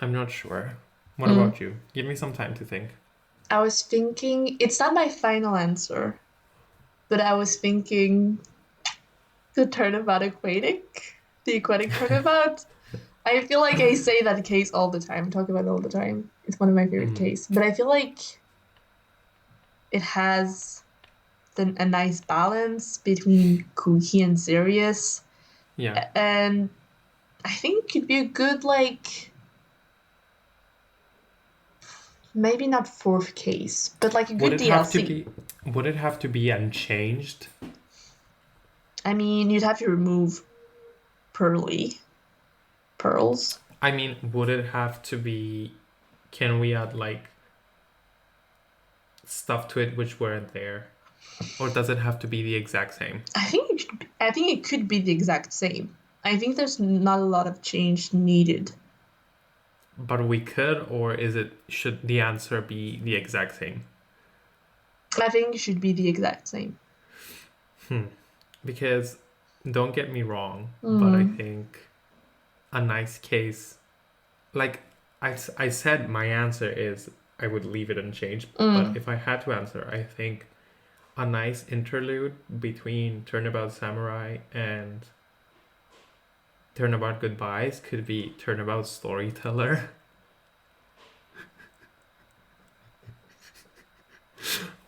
I'm not sure. What Mm. about you? Give me some time to think. I was thinking, it's not my final answer, but I was thinking the Turnabout Aquatic, the Aquatic Turnabout. I feel like I say that case all the time, talk about it all the time. It's one of my favorite Mm, cases, but I feel like it has a nice balance between kooky and serious, yeah. and I think it could be a good like maybe not fourth case, but like a Would good it have to DLC. be? Would it have to be unchanged? I mean, you'd have to remove pearly pearls. I mean, would it have to be? Can we add like stuff to it which weren't there, or does it have to be the exact same? I think it could be the exact same. I think there's not a lot of change needed. But we could, or is it should the answer be the exact same? I think it should be the exact same. Hmm. because don't get me wrong, but I think a nice case, like I said, my answer is I would leave it unchanged. But if I had to answer, I think a nice interlude between Turnabout Samurai and Turnabout Goodbyes could be Turnabout Storyteller.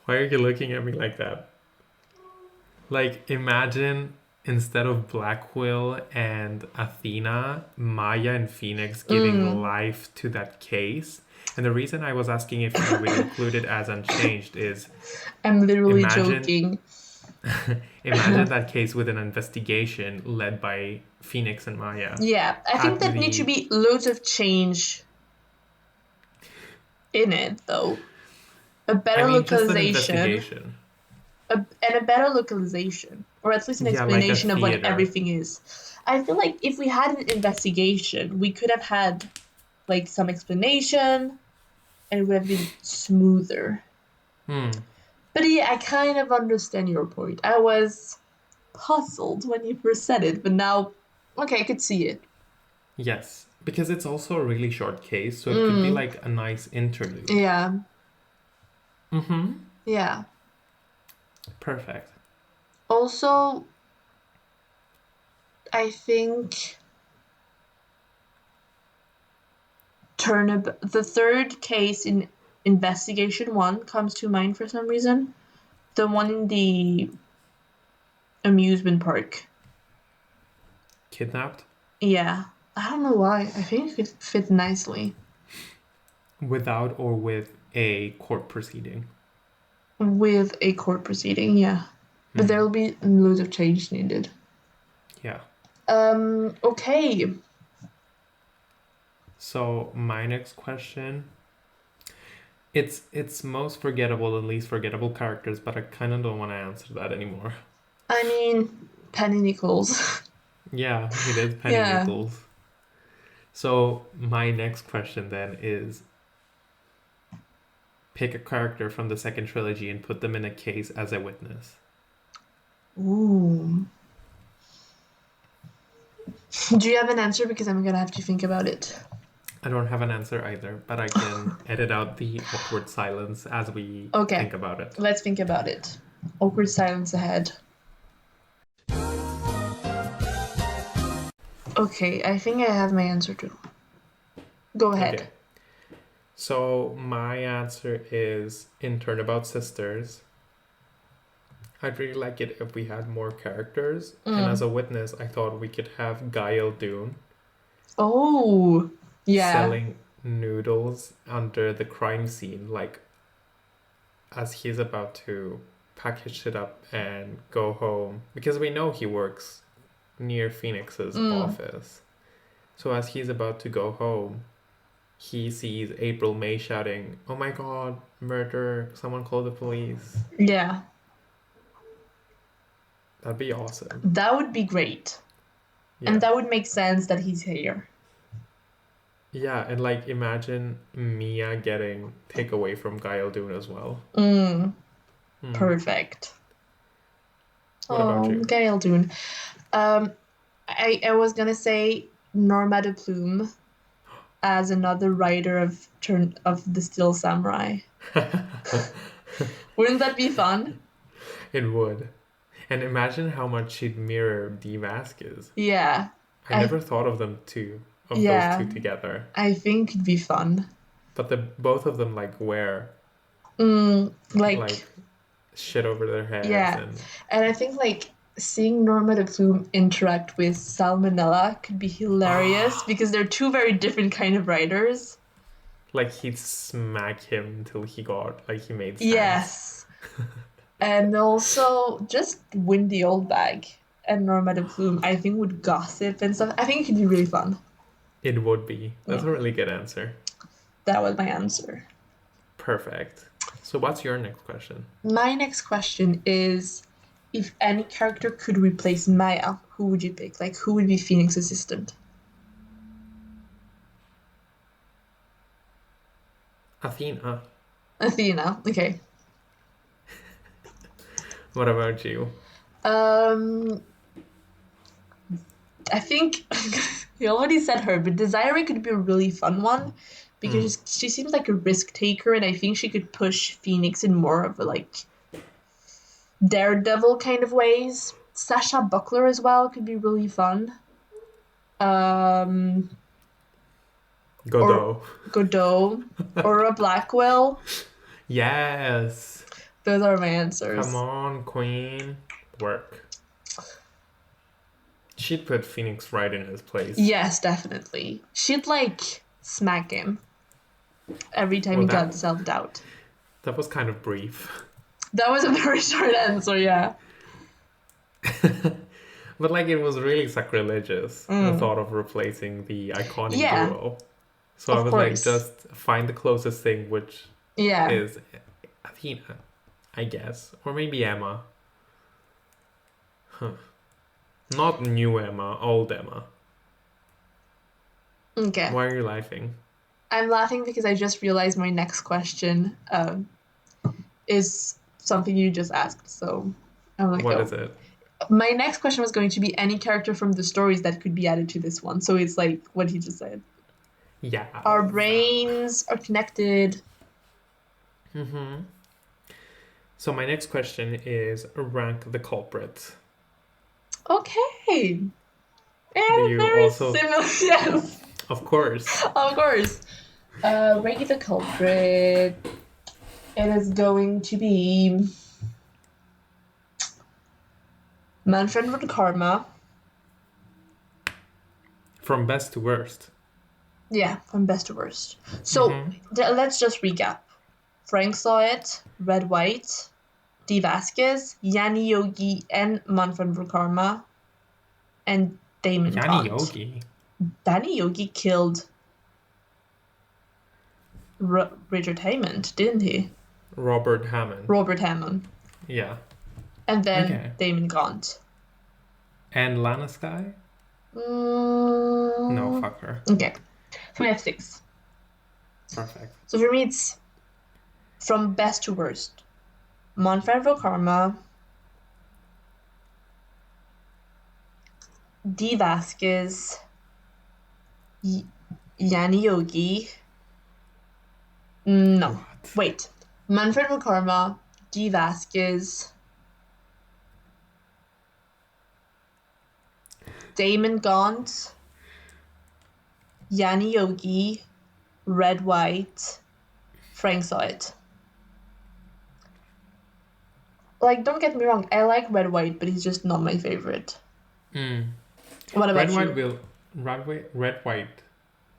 Why are you looking at me like that? Like, imagine instead of Blackwill and Athena, Maya and Phoenix giving life to that case. And the reason I was asking if you would include it as unchanged is I'm literally imagine joking. imagine that case with an investigation led by Phoenix and Maya. Yeah, I think At there need to be loads of change in it, though. A better just an localization. investigation. And a better localization, or at least an Yeah, like a explanation of what theater. everything is. I feel like if we had an investigation, we could have had like some explanation and it would have been smoother. But yeah, I kind of understand your point. I was puzzled when you first said it, but now, okay, I could see it. Yes, because it's also a really short case, so it could be like a nice interlude. Yeah. Yeah. Perfect. Also, I think the third case in investigation 1 comes to mind for some reason. The one in the amusement park. Kidnapped? Yeah. I don't know why. I think it could fit nicely. Without or with a court proceeding? With a court proceeding, yeah. But there will be loads of change needed. Yeah. Okay. So my next question, it's most forgettable and least forgettable characters, but I kind of don't want to answer that anymore. I mean, Penny Nichols. Yeah, it is Penny Yeah. Nichols. So my next question then is, pick a character from the second trilogy and put them in a case as a witness. Ooh. Do you have an answer? Because I'm gonna have to think about it. I don't have an answer either, but I can edit out the awkward silence as we think about it. Let's think about it. Awkward silence ahead. Okay, I think I have my answer too. Go ahead. Okay. So my answer is in Turnabout Sisters. I'd really like it if we had more characters. And as a witness, I thought we could have Gael Dune. Oh, yeah. Selling noodles under the crime scene, like as he's about to package it up and go home. Because we know he works near Phoenix's office. So as he's about to go home, he sees April May shouting, "Oh my god, murder, someone call the police." Yeah. That'd be awesome. That would be great. Yeah. And that would make sense that he's here. Yeah, and like imagine Mia getting takeaway from Gael Dune as well. Perfect. What about you? Gael Dune. I was gonna say Norma de Plume as another writer of the Still Samurai. Wouldn't that be fun? It would. And imagine how much she'd mirror D. Vasquez. Yeah. I never thought of them those two together. I think it'd be fun. But both of them like wear like shit over their heads. Yeah. And I think like seeing Norma de Plume interact with Salmonella could be hilarious because they're two very different kind of writers. Like he'd smack him until he made sense. Yes. And also just Windy Oldbag and Norma de Plume, I think, would gossip and stuff. I think it could be really fun. It would be. That's a really good answer. That was my answer. Perfect. So what's your next question? My next question is, if any character could replace Maya, who would you pick? Like, who would be Phoenix's assistant? Athena. Athena, okay. What about you? Um, I think you already said her, but Desiree could be a really fun one because she seems like a risk taker, and I think she could push Phoenix in more of a like daredevil kind of ways. Sasha Buckler as well could be really fun. Or Godot. Godot, or a Blackwell. Yes. Those are my answers. Come on, Queen. Work. She'd put Phoenix right in his place. Yes, definitely. She'd like smack him every time he got self-doubt. That was kind of brief. That was a very short answer, yeah. But like it was really sacrilegious, the thought of replacing the iconic duo. So I was like, just find the closest thing, which is Athena, I guess. Or maybe Emma. Huh. Not new Emma, old Emma. Okay. Why are you laughing? I'm laughing because I just realized my next question is something you just asked. So I'm like, what is it? My next question was going to be any character from the stories that could be added to this one. So it's like what he just said. Yeah. Our brains are connected. Mm-hmm. So my next question is rank the culprit. Okay. Do you very also... similar. Yes. Of course. Of course. Rank the culprit. It is going to be Manfred von Karma. From best to worst. Yeah, from best to worst. So let's just recap. Frank saw it, Red White, D. Vasquez, Yanni Yogi, and Manfred von Karma, and Damon Yanni Gaunt. Yogi? Danny Yogi killed Richard Hammond, didn't he? Robert Hammond. Robert Hammond. Yeah. And then Damon Gaunt. And Lana Sky? No, fuck her. Okay. So we have 6. Perfect. So for me, it's from best to worst. Manfred von Karma, D. Vasquez, Yanni Yogi. No. What? Wait. Manfred von Karma, D. Vasquez, Damon Gaunt, Yanni Yogi, Red White, Frank saw it. Like, don't get me wrong, I like Red White, but he's just not my favorite. What about you? Red White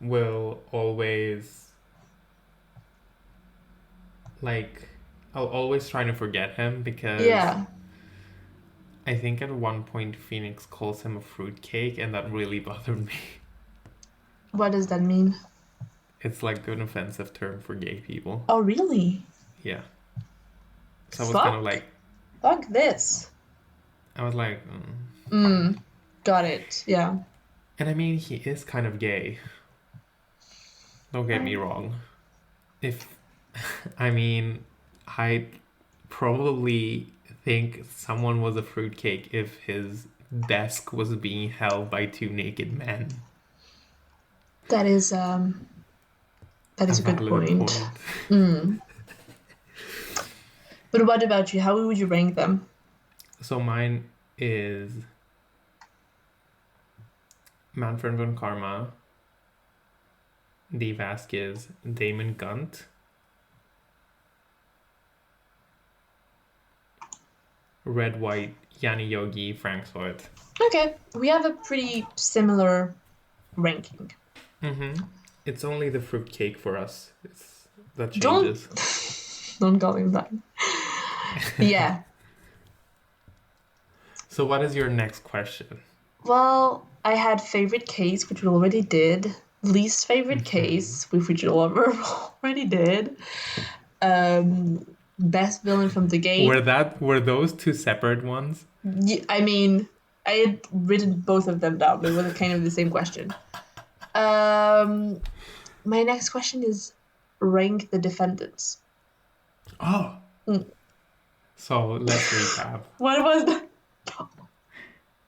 will always, like, I'll always try to forget him because I think at one point Phoenix calls him a fruitcake, and that really bothered me. What does that mean? It's like an offensive term for gay people. Oh, really? Yeah. So I was kind of like... Fuck this. I was like... Got it, yeah. And I mean, he is kind of gay. Don't get me wrong. I'd probably think someone was a fruitcake if his desk was being held by 2 naked men. That is a good point. But what about you? How would you rank them? So mine is Manfred von Karma, D. Vasquez, Damon Gaunt, Red White, Yanni Yogi, Frank Soit. Okay, we have a pretty similar ranking. It's only the fruitcake for us. That changes. Don't call him that. Yeah. So what is your next question? Well, I had favorite case, which we already did. Least favorite case, which we already did. Best villain from the game. Were those 2 separate ones? Yeah, I mean, I had written both of them down, but it was kind of the same question. My next question is rank the defendants. Oh. So let's recap. What was that?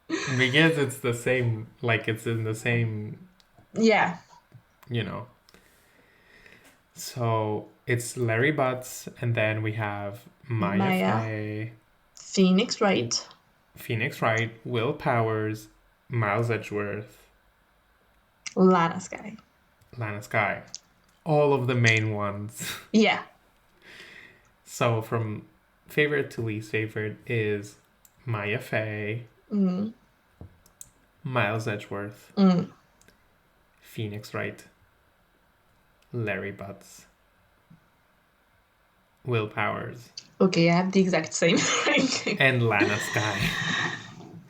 Because it's the same, like it's in the same, Yeah. you know. So it's Larry Butts, and then we have Maya Maya. Fey, Phoenix Wright. Phoenix Wright, Will Powers, Miles Edgeworth, Lana Sky. Lana Sky. All of the main ones. Yeah. So from favorite to least favorite is Maya Fey, Mm. Miles Edgeworth, Mm. Phoenix Wright, Larry Butts, Will Powers, Okay, I have the exact same ranking. and Lana Sky.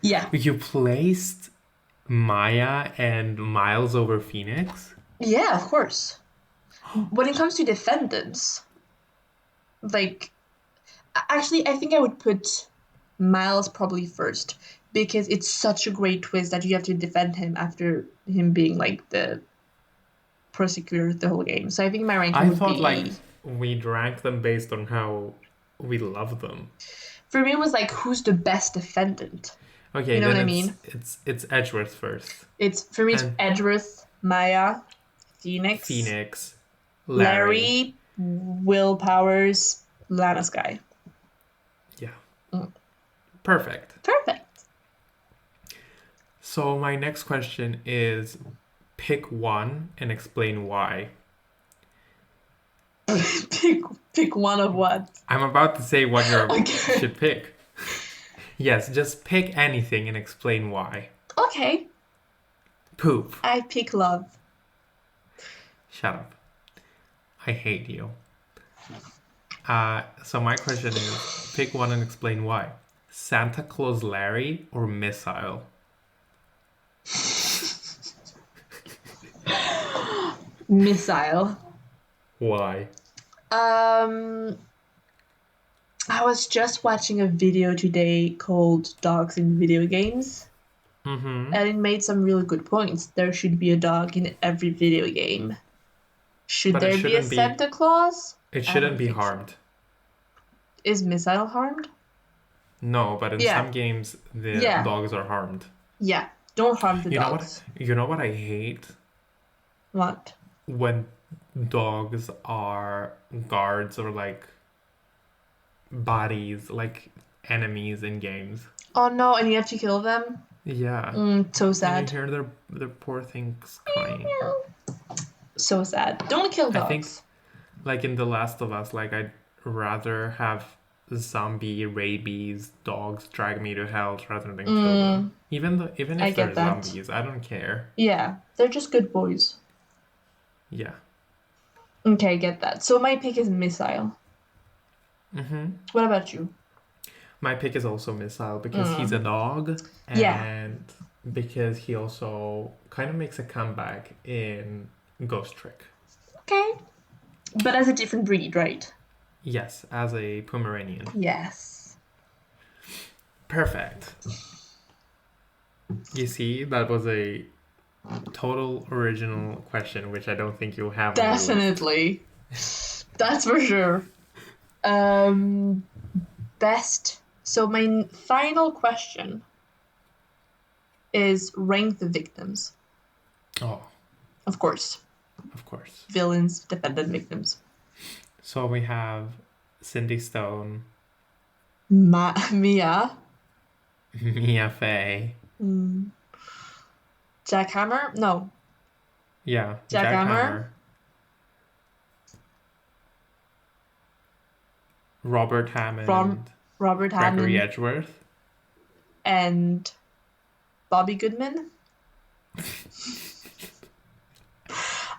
Yeah. You placed Maya and Miles over Phoenix? Yeah, of course. When it comes to defendants, like, actually, I think I would put Miles probably first because it's such a great twist that you have to defend him after him being like the prosecutor the whole game. So I think my ranking I would thought like be, we ranked them based on how we love them. for me, it was like who's the best defendant? Okay, You know then what I mean? it's Edgeworth first. It's for me, it's And Edgeworth, Maya, Phoenix, Phoenix, Larry. Larry, Will Powers, Lana Sky. Yeah. Mm. Perfect. Perfect. So my next question is pick one and explain why. pick one of what? I'm about to say what you Okay. should pick. Yes, just pick anything and explain why. Okay. Poop. I pick love. Shut up. I hate you. So my question is pick one and explain why. Santa Claus Larry or Missile? Missile. Why? I was just watching a video today called Dogs in Video Games, Mm-hmm. and it made some really good points. There should be a dog in every video game. Should But it there be a shouldn't be. Santa Claus? It I shouldn't don't be think so. harmed. Is Missile harmed? No, but in Yeah. some games the Yeah. dogs are harmed. Yeah. Don't harm the You know what? dogs. You know what I hate? What? When dogs are guards or like bodies, like enemies in games. Oh no, and you have to kill them? Yeah. So And you sad. hear their poor things crying. So sad. Don't kill I think dogs. like in The Last of Us, like I'd rather have zombie rabies dogs drag me to hell rather than kill them. Even I if get they're that. zombies, I don't care. Yeah, they're just good boys. Yeah. Okay, I get that. So my pick is Missile. Mm-hmm. What about you? My pick is also Missile because he's a dog Yeah. and because he also kind of makes a comeback in Ghost Trick. Okay. But as a different breed, right? Yes, as a Pomeranian. Yes. Perfect. You see, that was a total original question, which I don't think you'll have on your list. Definitely. That's for sure. Best. So my final question is rank the victims. Oh, Of course. of course. Villains, defendant, victims. So we have Cindy Stone, Mia. Mia Fey, Jack Hammer? No. yeah, Jack Hammer. Robert Hammond, Robert Gregory Hammond, Edgeworth, and Bobby Goodman.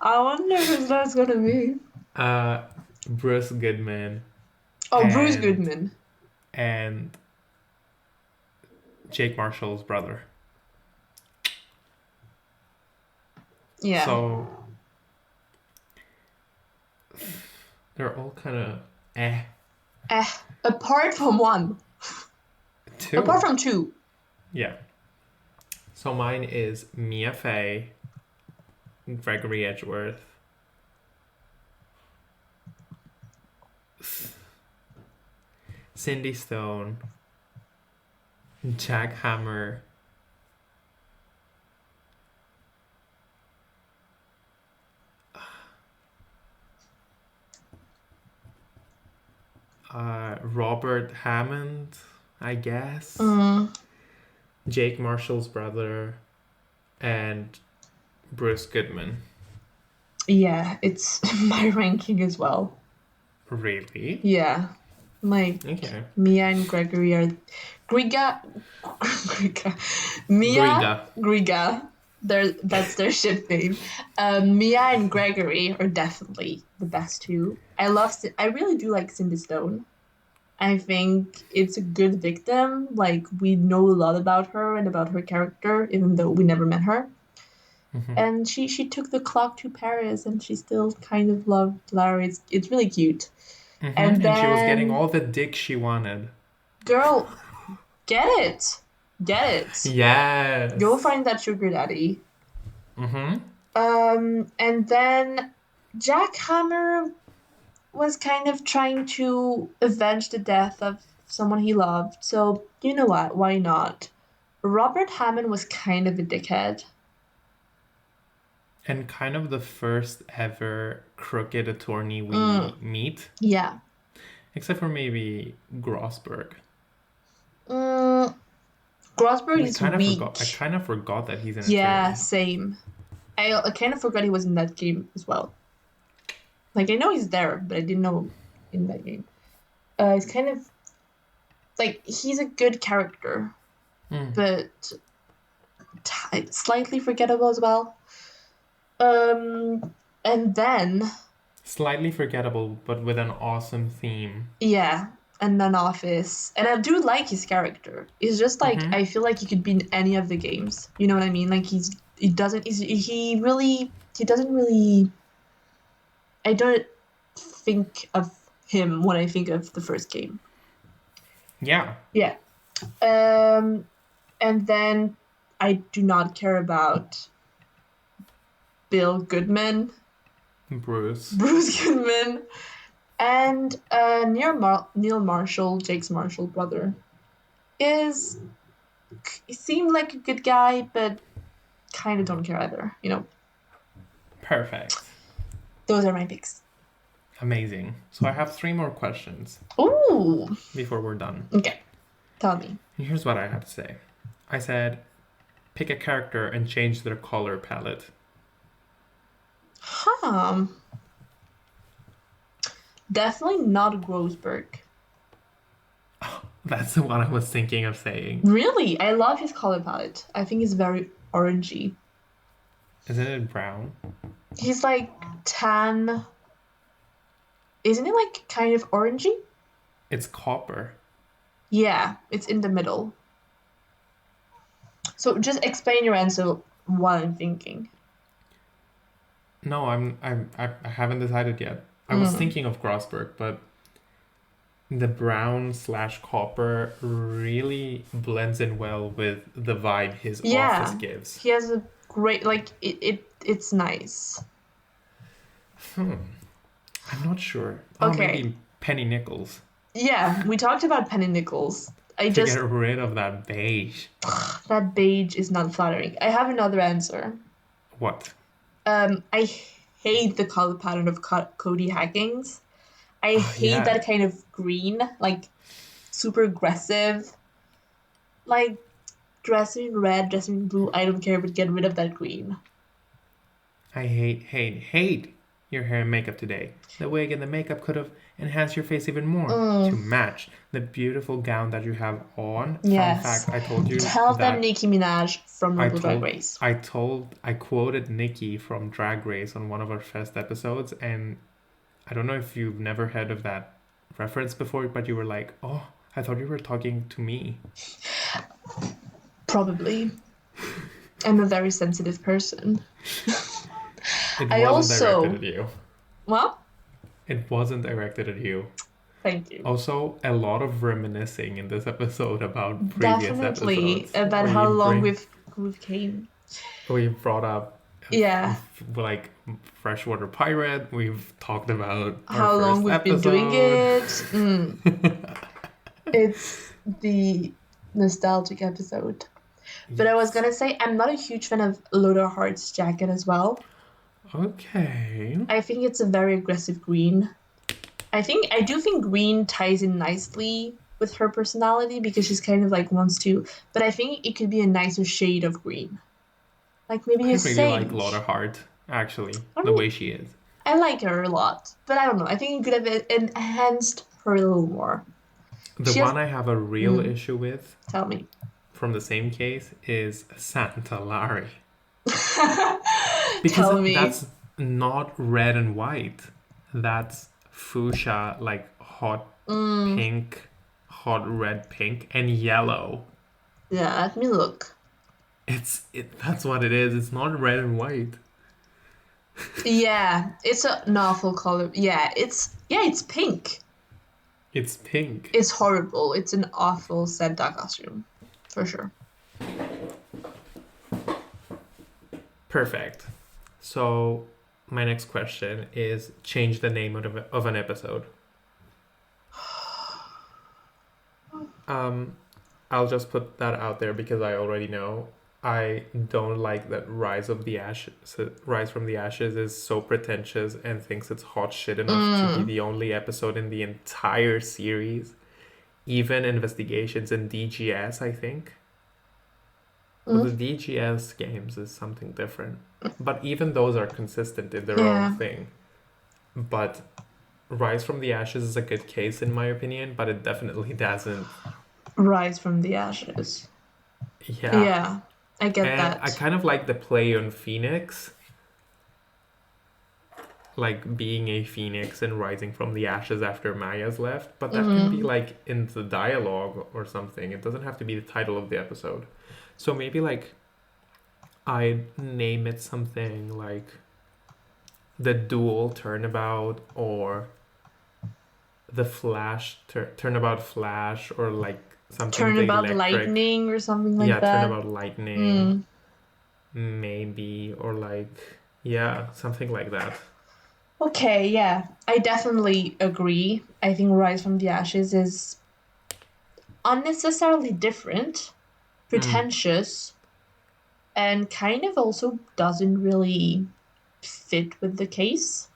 I wonder who that's gonna be. Bruce Goodman. Oh, Bruce Goodman. And Jake Marshall's brother. Yeah. So they're all kind of Apart from one. Two. Apart from two. Yeah. So mine is Mia Fey, Gregory Edgeworth, Cindy Stone, Jackhammer. Robert Hammond, I guess. Jake Marshall's brother, and Bruce Goodman. Yeah, it's my ranking as well. Really? Yeah. Like Okay. Mia and Gregory are Griga Mia Griga. Griga. That's their ship name. Mia and Gregory are definitely the best two. I really do like Cindy Stone. I think it's a good victim. Like we know a lot about her and about her character, even though we never met her. And she took the clock to Paris, and she still kind of loved Larry. It's really cute. And And she was getting then, all the dick she wanted. girl, get it, get it. Yes. Go find that sugar daddy. Mm-hmm. And then Jack Hammer was kind of trying to avenge the death of someone he loved. So you know what? Why not? Robert Hammond was kind of a dickhead. And kind of the first ever crooked attorney we meet. Yeah. Except for maybe Grossberg. Grossberg is weak. I kind of forgot that he's an Yeah, attorney. same. I kind of forgot he was in that game as well. Like I know he's there, but I didn't know in that game. It's kind of like he's a good character, but slightly forgettable as well. And then Slightly forgettable, but with an awesome theme. yeah, and then Office, and I do like his character. It's just like I feel like he could be in any of the games. You know what I mean? Like he doesn't really. I don't think of him when I think of the first game. Yeah. Yeah. And then I do not care about Bill Goodman. Bruce Goodman. And Neil Marshall, Jake's Marshall brother, he seemed like a good guy, but kind of don't care either, you know. Perfect. Those are my picks. Amazing. So I have 3 more questions. Ooh. Before we're done. Okay. Tell me. And here's what I have to say. I said, pick a character and change their color palette. Definitely not Grossberg. Oh, that's the one I was thinking of saying. Really? I love his color palette. I think it's very orangey. Isn't it brown? He's like tan. Isn't it like kind of orangey? It's copper. Yeah, it's in the middle. So just explain your answer while I'm thinking. No, I haven't decided yet. I was thinking of Grossberg, but the brown / copper really blends in well with the vibe his office gives. He has a great it's nice. I'm not sure. Okay. Maybe Penny Nichols. Yeah, we talked about Penny Nichols. Get rid of that beige. That beige is not flattering. I have another answer. What? I hate the color pattern of Cody Hackings. I hate that kind of green, like super aggressive. Like dressing in red, dressing in blue, I don't care, but get rid of that green. I hate your hair and makeup today. The wig and the makeup could have enhanced your face even more to match the beautiful gown that you have on. Yes. Fun fact, I told you Tell them Nicki Minaj from Drag Race. I quoted Nicki from Drag Race on one of our first episodes, and I don't know if you've never heard of that reference before, but you were like, oh, I thought you were talking to me. Probably. I'm a very sensitive person. It wasn't directed at you. What? It wasn't directed at you. Thank you. Also, a lot of reminiscing in this episode about previous Definitely, episodes. about how long we've came. We brought up like Freshwater Pirate. We've talked about how long we've been doing it. It's nostalgic episode. But I was gonna say I'm not a huge fan of Loda Hart's jacket as well. Okay. I think it's a very aggressive green. I do think green ties in nicely with her personality because she's kind of like wants to, but I think it could be a nicer shade of green. Like maybe I a really like Lotta sage. Hart, actually, I the mean, way she is. I like her a lot, but I don't know. I think it could have enhanced her a little more. The She has. one I have a real Mm, issue with tell me. from the same case is Santa Larry. Because Tell me. that's not red and white. That's fuchsia, like hot Mm, pink, hot red pink, and yellow. yeah, let me look. That's what it is. It's not red and white. Yeah, it's an awful color. It's pink. It's pink. It's horrible. It's an awful Santa costume, for sure. Perfect. So my next question is change the name of an episode. I'll just put that out there because I already know I don't like that Rise from the Ashes is so pretentious and thinks it's hot shit enough to be Mm, the only episode in the entire series. Even Investigations in DGS, I think. Well, the mm, DGS games is something different. But even those are consistent in their own yeah. thing. But Rise from the Ashes is a good case in my opinion, but it definitely doesn't. Rise from the ashes. Yeah. Yeah, I get And I that. kind of like the play on Phoenix, like being a phoenix and rising from the ashes after Maya's left, but that can be Mm, like in the dialogue or something. It doesn't have to be the title of the episode. So maybe like I name it something like the dual turnabout or the turnabout flash or like something the turnabout electric. lightning or something like Yeah, that. turnabout lightning Mm. maybe, or like yeah, something like that. Okay, yeah, I definitely agree. I think Rise from the Ashes is unnecessarily different, Mm. pretentious, and kind of also doesn't really fit with the case.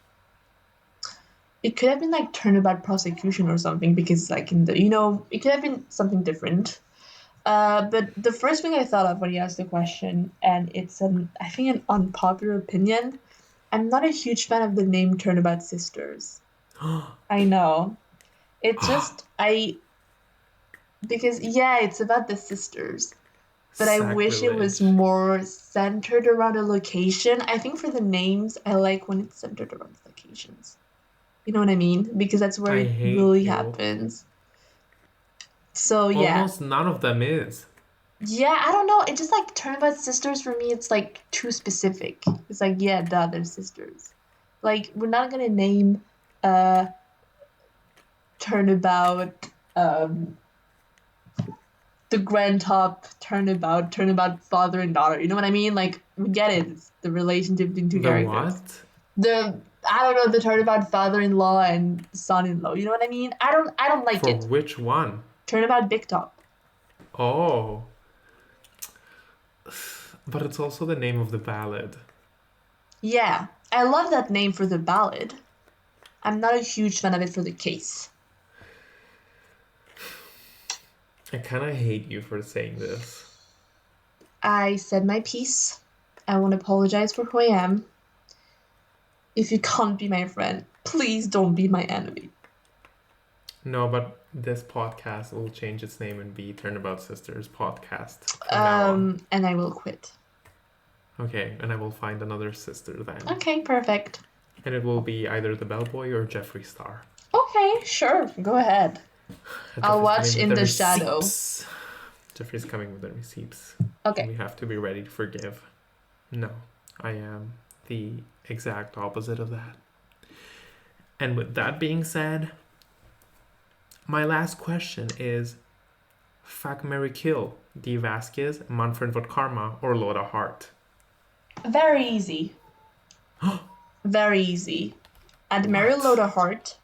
It could have been like turnabout prosecution or something because like it could have been something different. But the first thing I thought of when you asked the question, and it's I think an unpopular opinion, I'm not a huge fan of the name Turnabout Sisters. I know. It just because yeah, it's about the sisters, but I wish it was Sacrilege. more centered around a location. I think for the names, I like when it's centered around the locations. You know what I mean? Because that's where I it hate really you. happens. So yeah. Almost none of them is. Yeah, I don't know. It just like Turnabout Sisters for me, it's like too specific. It's like, yeah, duh, they're sisters. Like, we're not gonna name uh Turnabout um the Grand Top Turnabout father and daughter. You know what I mean? Like, we get it. It's the relationship between two The characters. what? The I don't know, the Turnabout father-in-law and son-in-law. You know what I mean? I don't like For it. which one? Turnabout Big Top. Oh, but it's also the name of the ballad. Yeah. I love that name for the ballad. I'm not a huge fan of it for the case. I kind of hate you for saying this. I said my piece. I want to apologize for who I am. If you can't be my friend, please don't be my enemy. No, but this podcast will change its name and be Turnabout Sisters Podcast from now on. And I will quit. Okay, and I will find another sister then. Okay, perfect. And it will be either the bellboy or Jeffree Star. Okay, sure. Go ahead. I'll Jeffree's watch coming with in the the shadow. receipts. Jeffrey's coming with the receipts. And Okay. we have to be ready to forgive. No, I am the exact opposite of that. And with that being said, my last question is Fuck Mary Kill, Dee Vasquez, Manfred Vodkarma, or Loda Hart? Very easy. Very easy. I'd marry What? Loda Hart.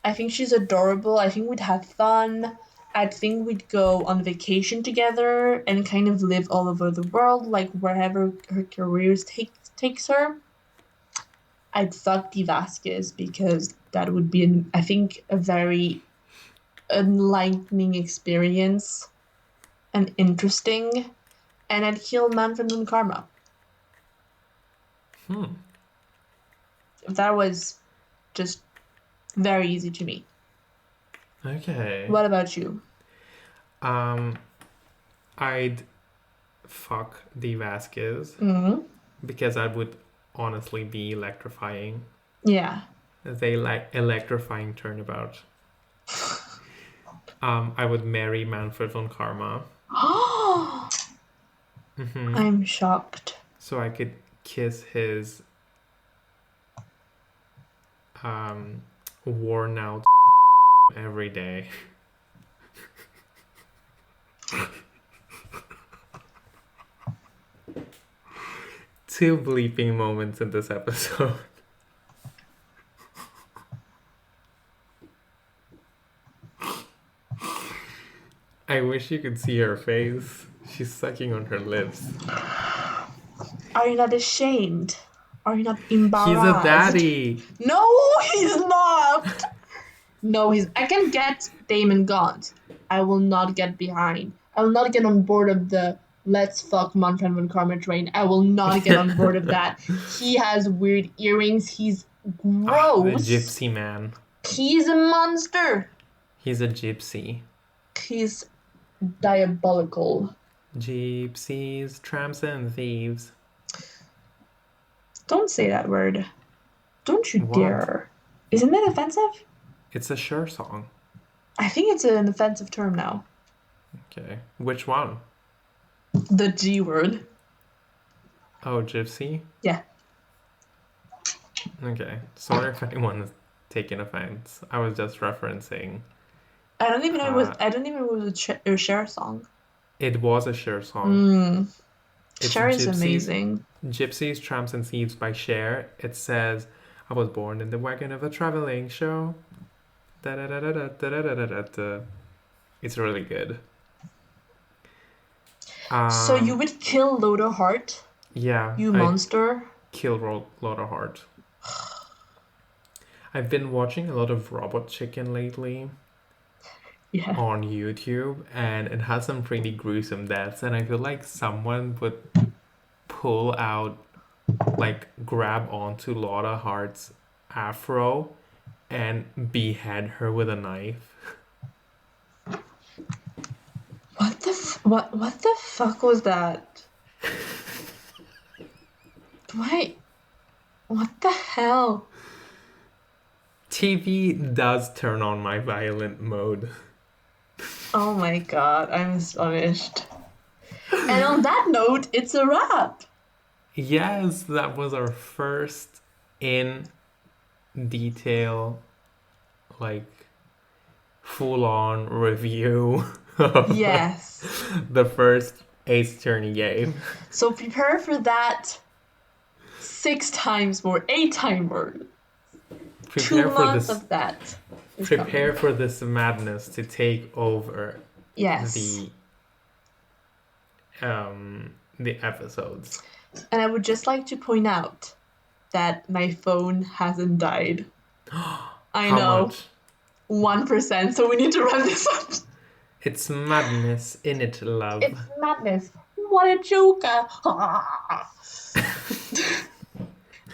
I think she's adorable. I think we'd have fun. I think we'd go on vacation together and kind of live all over the world, like wherever her career takes her. I'd fuck Dee Vasquez because that would be, I think, a very enlightening experience and interesting. And I'd kill Manfred and Karma. That was just very easy to me. Okay. What about you? I'd fuck Dee Vasquez because I would honestly be electrifying. Yeah. They like electrifying Turnabout. I would marry Manfred von Karma. I'm shocked. So I could kiss his worn out every day. Two bleeping moments in this episode. I wish you could see her face. She's sucking on her lips. Are you not ashamed? Are you not embarrassed? He's a daddy. No, he's not. No, I can get Damon Gaunt. I will not get behind. I will not get on board of the let's fuck Manfred von Karma train. I will not get on board of that. He has weird earrings. He's gross. The gypsy man. He's a monster. He's a gypsy. He's diabolical. Gypsies, tramps, and thieves. Don't say that word. Don't you dare. Isn't that offensive? It's a Cher song. I think it's an offensive term now. Okay. Which one? The G word. Oh, gypsy? Yeah. Okay. Sorry if anyone is taking offense. I was just referencing. I don't even know it was a Cher song. It was a Cher song. Cher is amazing. Gypsies, Tramps, and Thieves by Cher. It says, I was born in the wagon of a traveling show. Da-da-da-da-da-da-da-da-da. It's really good. So you would kill Loda Hart? Yeah. You monster? Kill Loda Hart. I've been watching a lot of Robot Chicken lately. Yeah. On YouTube, and it has some pretty gruesome deaths, and I feel like someone would pull out, like, grab onto Loda Hart's afro and behead her with a knife. What the fuck was that? What the hell? TV does turn on my violent mode. Oh my god, I'm astonished. And on that note, it's a wrap. Yes, that was our first in detail, like, full-on review of the first Ace Attorney game. So prepare for that 6 times more, 8 times more. Prepare 2 months of that. Prepare for this madness to take over the episodes. And I would just like to point out that my phone hasn't died. I know. Much? 1%, so we need to run this up. It's madness in it, love. It's madness. What a joker.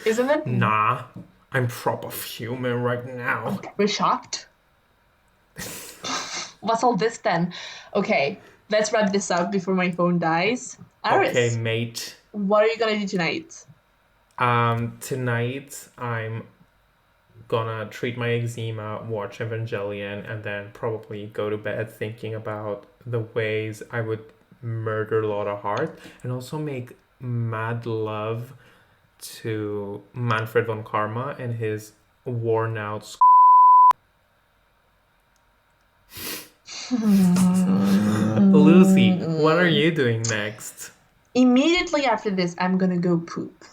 Isn't it? Nah. I'm proper human right now. We're shocked. What's all this then? Okay, let's wrap this up before my phone dies. Aris, okay, mate. What are you gonna do tonight? Tonight I'm gonna treat my eczema, watch Evangelion, and then probably go to bed thinking about the ways I would murder Loda Hart and also make mad love to Manfred von Karma and his worn out Lucy, what are you doing next? Immediately after this, I'm gonna go poop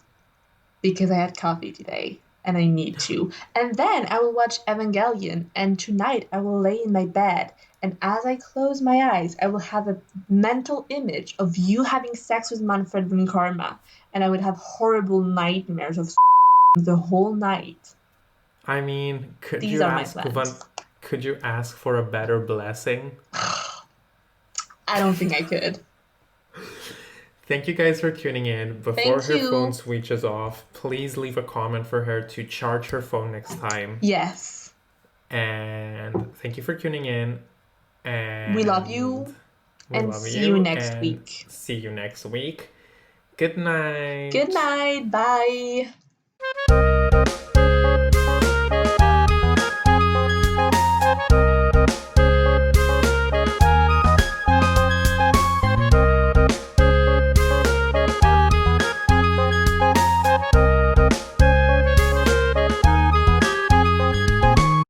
because I had coffee today and I need to. And then I will watch Evangelion, and tonight I will lay in my bed And as I close my eyes, I will have a mental image of you having sex with Manfred and Karma, and I would have horrible nightmares of the whole night. I mean, These are my plans. could you ask for a better blessing? I don't think I could. Thank you guys for tuning in. Before her phone switches off, please leave a comment for her to charge her phone next time. Yes. And thank you for tuning in. And we love you. And see you next week. See you next week. Good night. Good night. Bye.